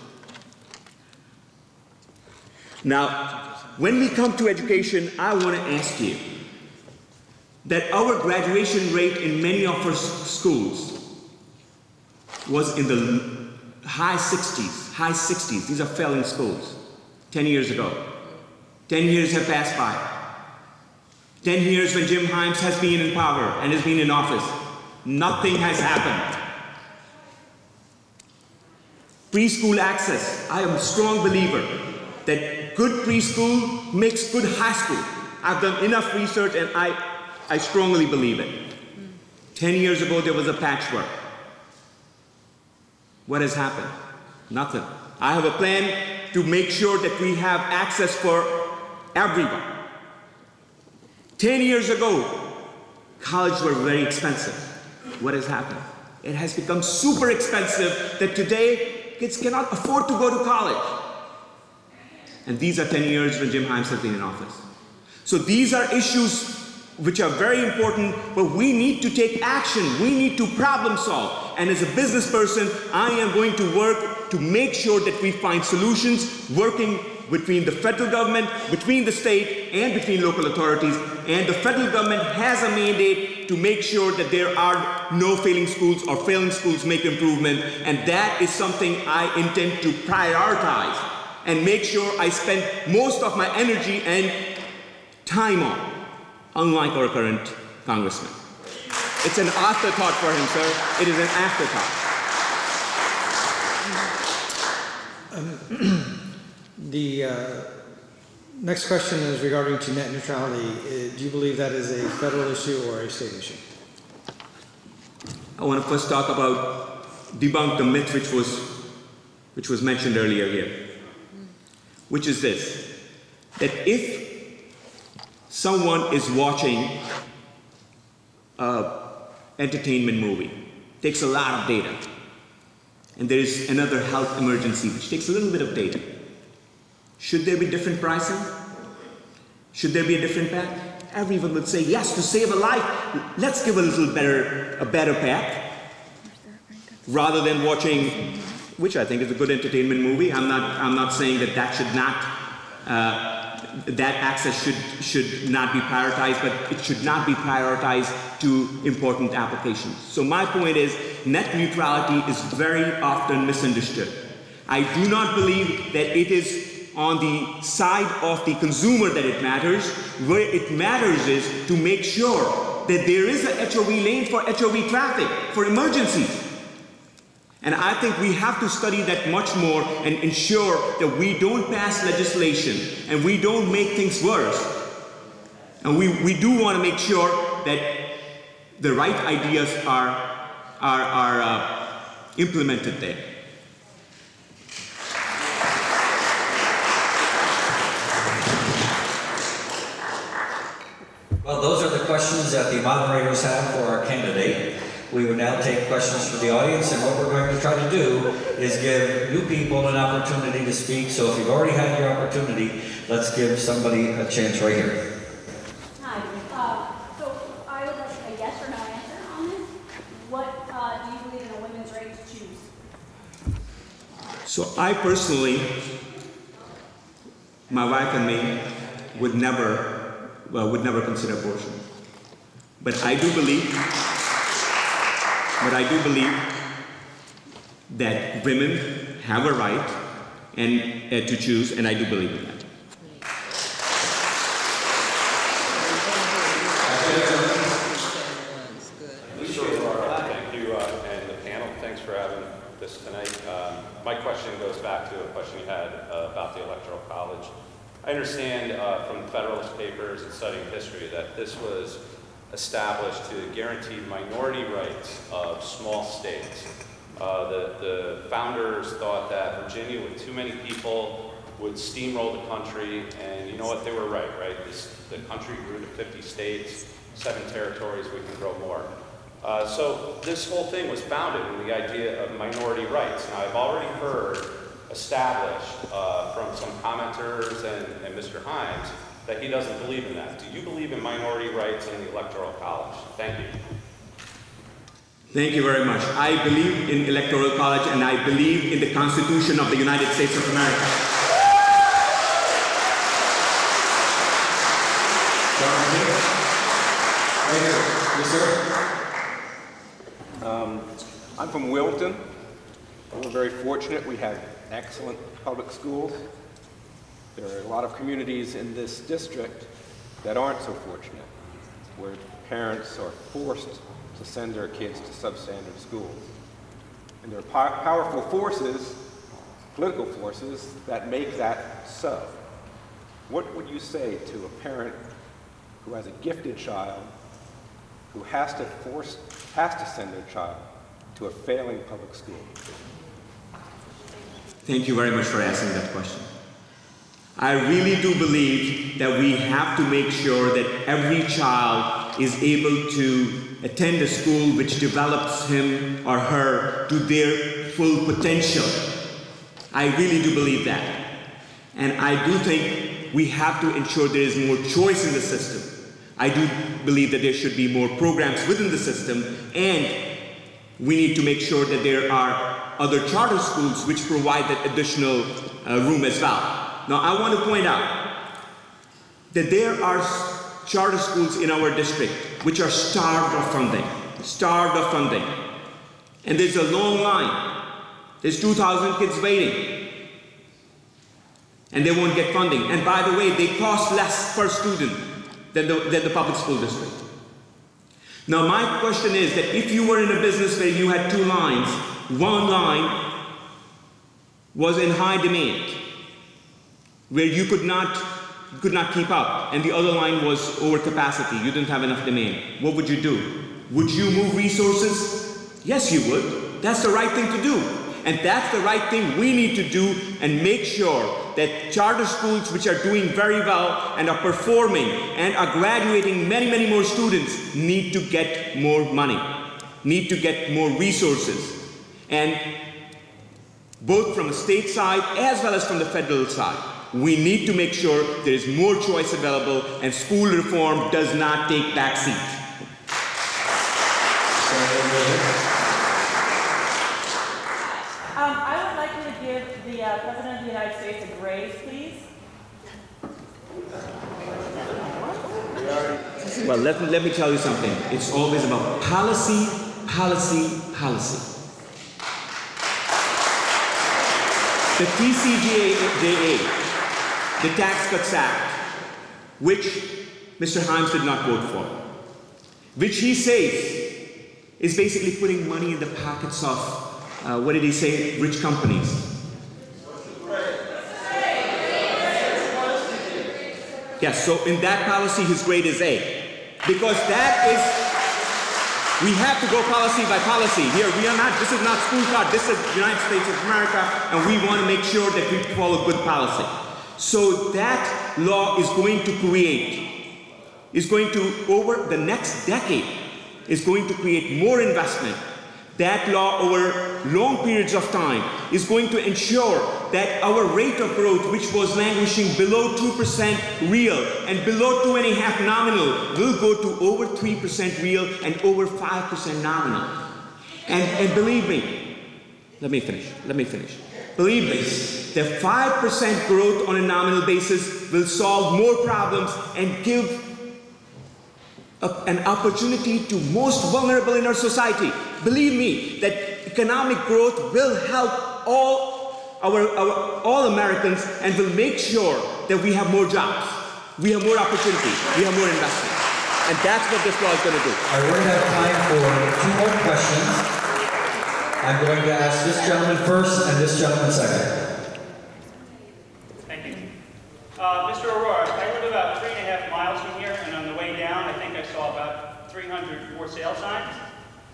Now, when we come to education, I want to ask you that our graduation rate in many of our schools was in the high 60s. These are failing schools 10 years ago. 10 years have passed by. 10 years when Jim Himes has been in power and has been in office. Nothing has happened. Preschool access. I am a strong believer that good preschool makes good high school. I've done enough research and I strongly believe it. 10 years ago there was a patchwork. What has happened? Nothing. I have a plan to make sure that we have access for everyone. 10 years ago, colleges were very expensive. What has happened? It has become super expensive that today kids cannot afford to go to college. And these are 10 years when Jim Himes has been in office. So these are issues which are very important, but we need to take action. We need to problem solve. And as a business person, I am going to work to make sure that we find solutions, working between the federal government, between the state, and between local authorities. And the federal government has a mandate to make sure that there are no failing schools or failing schools make improvement. And that is something I intend to prioritize and make sure I spend most of my energy and time on, unlike our current congressman. It's an afterthought for him, sir. It is an afterthought. The next question is regarding to net neutrality. Do you believe that is a federal issue or a state issue? I want to first talk about debunk the myth which was mentioned earlier here, which is this, that if someone is watching an entertainment movie, it takes a lot of data, and there is another health emergency which takes a little bit of data, should there be different pricing? Should there be a different path? Everyone would say, yes, to save a life, let's give a better path. Rather than watching, which I think is a good entertainment movie. I'm not saying that that access should not be prioritized, but it should not be prioritized to important applications. So my point is, net neutrality is very often misunderstood. I do not believe that it is on the side of the consumer that it matters. Where it matters is to make sure that there is a HOV lane for HOV traffic, for emergencies. And I think we have to study that much more and ensure that we don't pass legislation and we don't make things worse. And we do want to make sure that the right ideas are implemented there. Well, those questions that the moderators have for our candidate. We will now take questions from the audience, and what we're going to try to do is give new people an opportunity to speak. So if you've already had your opportunity, let's give somebody a chance right here. Hi. So I would like a yes or no answer on this. What do you believe in a women's right to choose? So I personally, my wife and me would never consider abortion. But I do believe that women have a right and to choose, and I do believe in that. Thank you, and the panel. Thanks for having this tonight. My question goes back to a question you had about the Electoral College. I understand from Federalist Papers and studying history that this was established to guarantee minority rights of small states. The founders thought that Virginia, with too many people, would steamroll the country, and you know what, they were right? The country grew to 50 states, 7 territories, we can grow more. So this whole thing was founded in the idea of minority rights. Now, I've already heard established from some commenters and Mr. Himes that he doesn't believe in that. Do you believe in minority rights in the Electoral College? Thank you. Thank you very much. I believe in Electoral College, and I believe in the Constitution of the United States of America. Right here. Yes, sir. I'm from Wilton. We're very fortunate. We have excellent public schools. There are a lot of communities in this district that aren't so fortunate, where parents are forced to send their kids to substandard schools. And there are powerful forces, political forces, that make that so. What would you say to a parent who has a gifted child who has to send their child to a failing public school? Thank you very much for asking that question. I really do believe that we have to make sure that every child is able to attend a school which develops him or her to their full potential. I really do believe that. And I do think we have to ensure there is more choice in the system. I do believe that there should be more programs within the system, and we need to make sure that there are other charter schools which provide that additional room as well. Now, I want to point out that there are charter schools in our district which are starved of funding, and there's a long line. There's 2,000 kids waiting, and they won't get funding. And by the way, they cost less per student than the public school district. Now, my question is that if you were in a business where you had 2 lines, one line was in high demand, where you could not keep up, and the other line was over capacity, you didn't have enough demand, what would you do? Would you move resources? Yes, you would. That's the right thing to do. And that's the right thing we need to do, and make sure that charter schools which are doing very well and are performing and are graduating many, many more students need to get more money, need to get more resources. And both from a state side as well as from the federal side, we need to make sure there is more choice available, and school reform does not take back seat. I would like you to give the President of the United States a grace, please. Well, let me tell you something. It's always about policy, policy, policy. The TCJA, the Tax Cuts Act, which Mr. Himes did not vote for, which he says is basically putting money in the pockets of, what did he say, rich companies. Yes, so in that policy, his grade is A. Because that is, we have to go policy by policy. Here, we are not, this is not school card, this is the United States of America, and we want to make sure that we follow good policy. So that law is going to create is going to, over the next decade, is going to create more investment. That law over long periods of time is going to ensure that our rate of growth, which was languishing below 2% real and below 2.5% nominal, will go to over 3% real and over 5% nominal. And believe me, let me finish. Believe me, the 5% growth on a nominal basis will solve more problems and give an opportunity to most vulnerable in our society. Believe me that economic growth will help all Americans and will make sure that we have more jobs, we have more opportunity, we have more investment. And that's what this law is going to do. All right, we're going to have time for 2 more questions. I'm going to ask this gentleman first and this gentleman second. Thank you. Mr. Arora, I live about 3.5 miles from here, and on the way down, I think I saw about 300 for sale signs.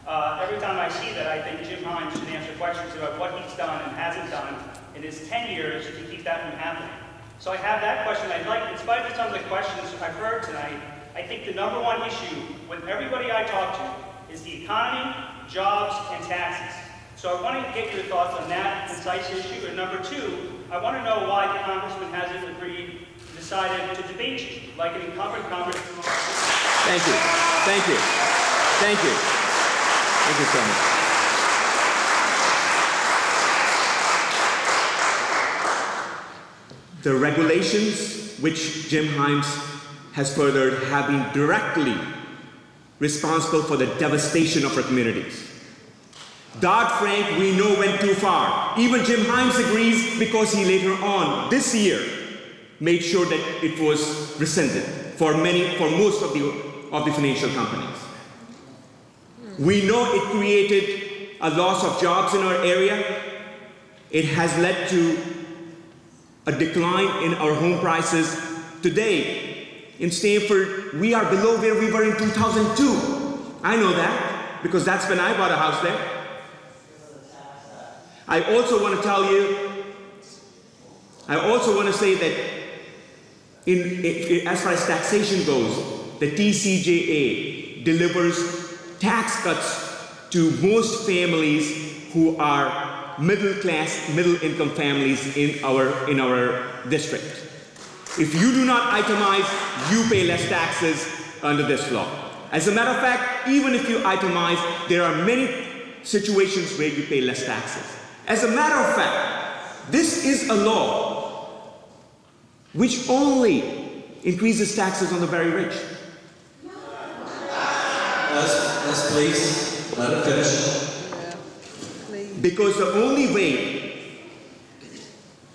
Every time I see that, I think Jim Himes should answer questions about what he's done and hasn't done in his 10 years to keep that from happening. So I have that question. I'd like, in spite of some of the questions I've heard tonight, I think the #1 issue with everybody I talk to is the economy, jobs, and taxes. So I want to get your thoughts on that concise issue. And #2, I want to know why the congressman hasn't decided to debate you, like an incumbent congressman. Thank you. Thank you. Thank you. Thank you so much. The regulations which Jim Himes has furthered have been directly responsible for the devastation of our communities. Dodd-Frank, we know, went too far. Even Jim Himes agrees because he later on, this year, made sure that it was rescinded for most of the financial companies. We know it created a loss of jobs in our area. It has led to a decline in our home prices. Today, in Stamford, we are below where we were in 2002. I know that because that's when I bought a house there. I also want to tell you, I also want to say that as far as taxation goes, the TCJA delivers tax cuts to most families who are middle-income families in our district. If you do not itemize, you pay less taxes under this law. As a matter of fact, even if you itemize, there are many situations where you pay less taxes. As a matter of fact, this is a law which only increases taxes on the very rich. Let's please let it finish. Because the only way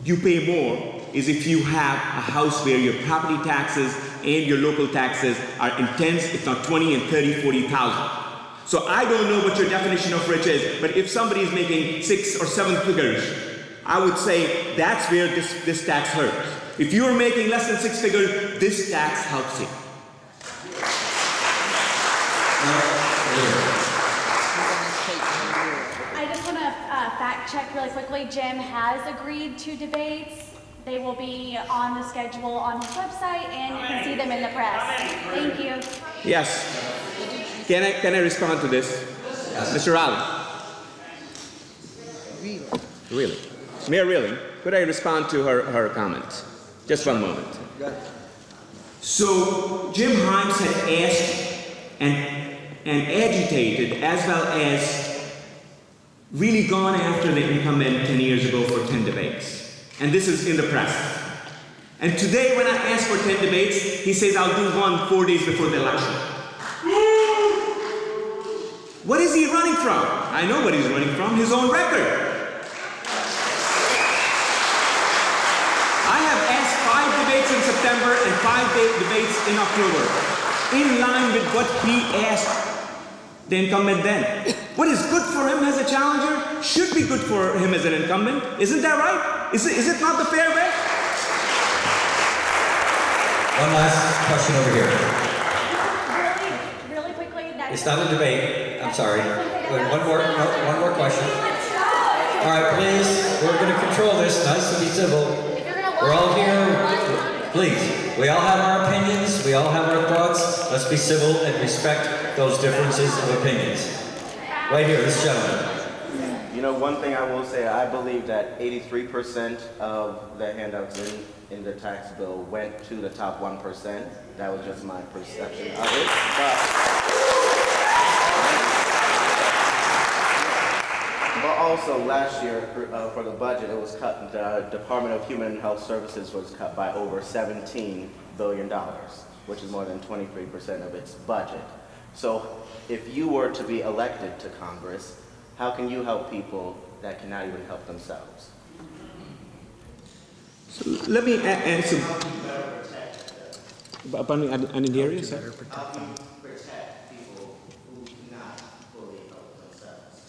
you pay more is if you have a house where your property taxes and your local taxes are intense, if not 20 and 30, 40,000. So I don't know what your definition of rich is, but if somebody is making 6 or 7 figures, I would say that's where this tax hurts. If you are making less than 6 figures, this tax helps you. I just want to fact check really quickly. Jim has agreed to debates. They will be on the schedule on his website, and you can see them in the press. Thank you. Yes. Can I respond to this? Mr. Rilling. Really? Mayor Rilling, could I respond to her comments? Just one moment. So Jim Himes had asked and agitated, as well as really gone after the incumbent 10 years ago for 10 debates. And this is in the press. And today when I asked for 10 debates, he says, I'll do one 4 days before the election. What is he running from? I know what he's running from, his own record. I have asked 5 debates in September and 5 debates in October, in line with what he asked the incumbent then. What is good for him as a challenger should be good for him as an incumbent. Isn't that right? Is it not the fair way? One last question over here. Really quickly. It's not a debate. I'm sorry. One more question. All right, please. We're going to control this. Nice to be civil. We're all here. Please, we all have our opinions, we all have our thoughts. Let's be civil and respect those differences of opinions. Right here, this gentleman. You know, one thing I will say, I believe that 83% of the handouts in the tax bill went to the top 1%. That was just my perception of it. But also last year for the budget, it was cut. The Department of Human and Health Services was cut by over $17 billion, which is more than 23% of its budget. So if you were to be elected to Congress, how can you help people that cannot even help themselves? So let me answer. Pardon me, I didn't hear you, sir. How can you protect people who cannot fully help themselves?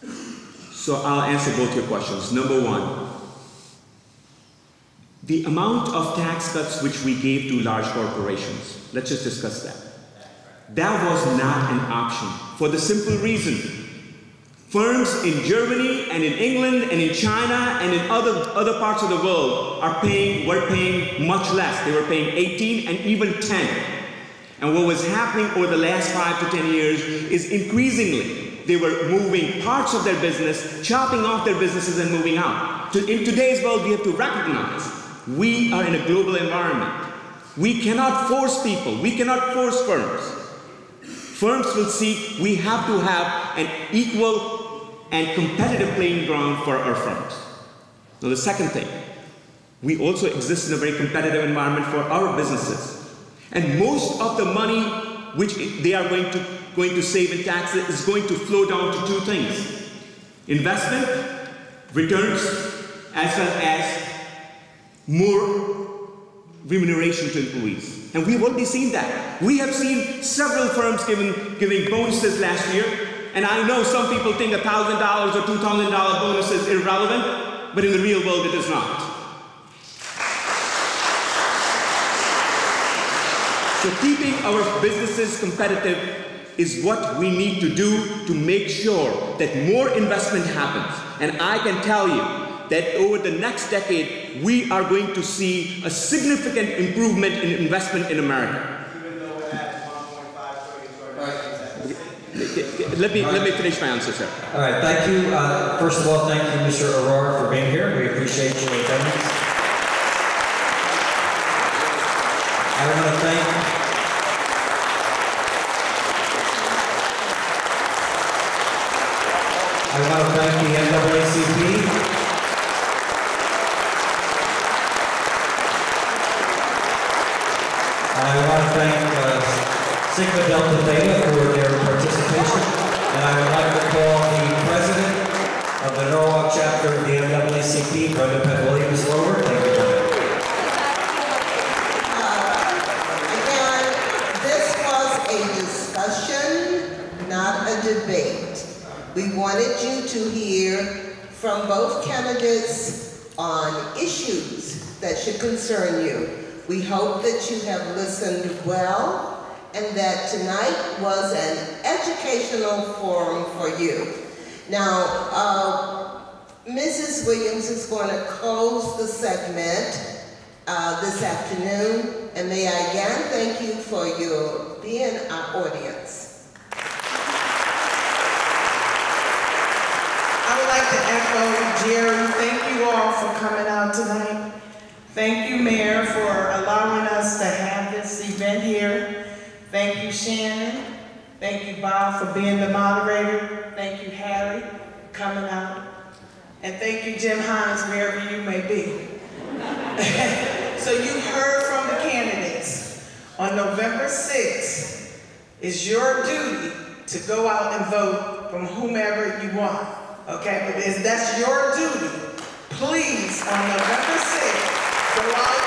So I'll answer both your questions. Number one, the amount of tax cuts which we gave to large corporations, let's just discuss that. That was not an option for the simple reason. Firms in Germany and in England and in China and in other parts of the world were paying much less. They were paying 18 and even 10. And what was happening over the last 5 to 10 years is increasingly they were moving parts of their business, chopping off their businesses and moving out. In today's world, we have to recognize we are in a global environment. We cannot force people. We cannot force firms. Firms will seek, we have to have an equal and competitive playing ground for our firms. Now the second thing, we also exist in a very competitive environment for our businesses. And most of the money which they are going to save in taxes is going to flow down to two things. Investment, returns, as well as more remuneration to employees. And we've already seen that. We have seen several firms giving bonuses last year. And I know some people think $1,000 or $2,000 bonus is irrelevant, but in the real world it is not. So keeping our businesses competitive is what we need to do to make sure that more investment happens. And I can tell you that over the next decade, we are going to see a significant improvement in investment in America. Let me finish my answer, sir. All right, thank you. First of all, thank you, Mr. Arora, for being here. We appreciate your attendance. I want to thank the NAACP. I want to thank Sigma Delta Theta for their participation, and I would like to call the president of the Arora chapter of the NAACP, Brenda Penn-Williams, forward. Thank you, Brenda. Again, this was a discussion, not a debate. We wanted you to hear from both candidates on issues that should concern you. We hope that you have listened well and that tonight was an educational forum for you. Now, Mrs. Williams is going to close the segment this afternoon, and may I again thank you for your being our audience. I would like to echo Jerry. Thank you all for coming out tonight. Thank you, Mayor, for allowing us to have this event here. Thank you, Shannon. Thank you, Bob, for being the moderator. Thank you, Harry, for coming out. And thank you, Jim Hines, wherever you may be. So you heard from the candidates. On November 6th, it's your duty to go out and vote from whomever you want. Okay, but that's your duty. Please, on November 6th, go out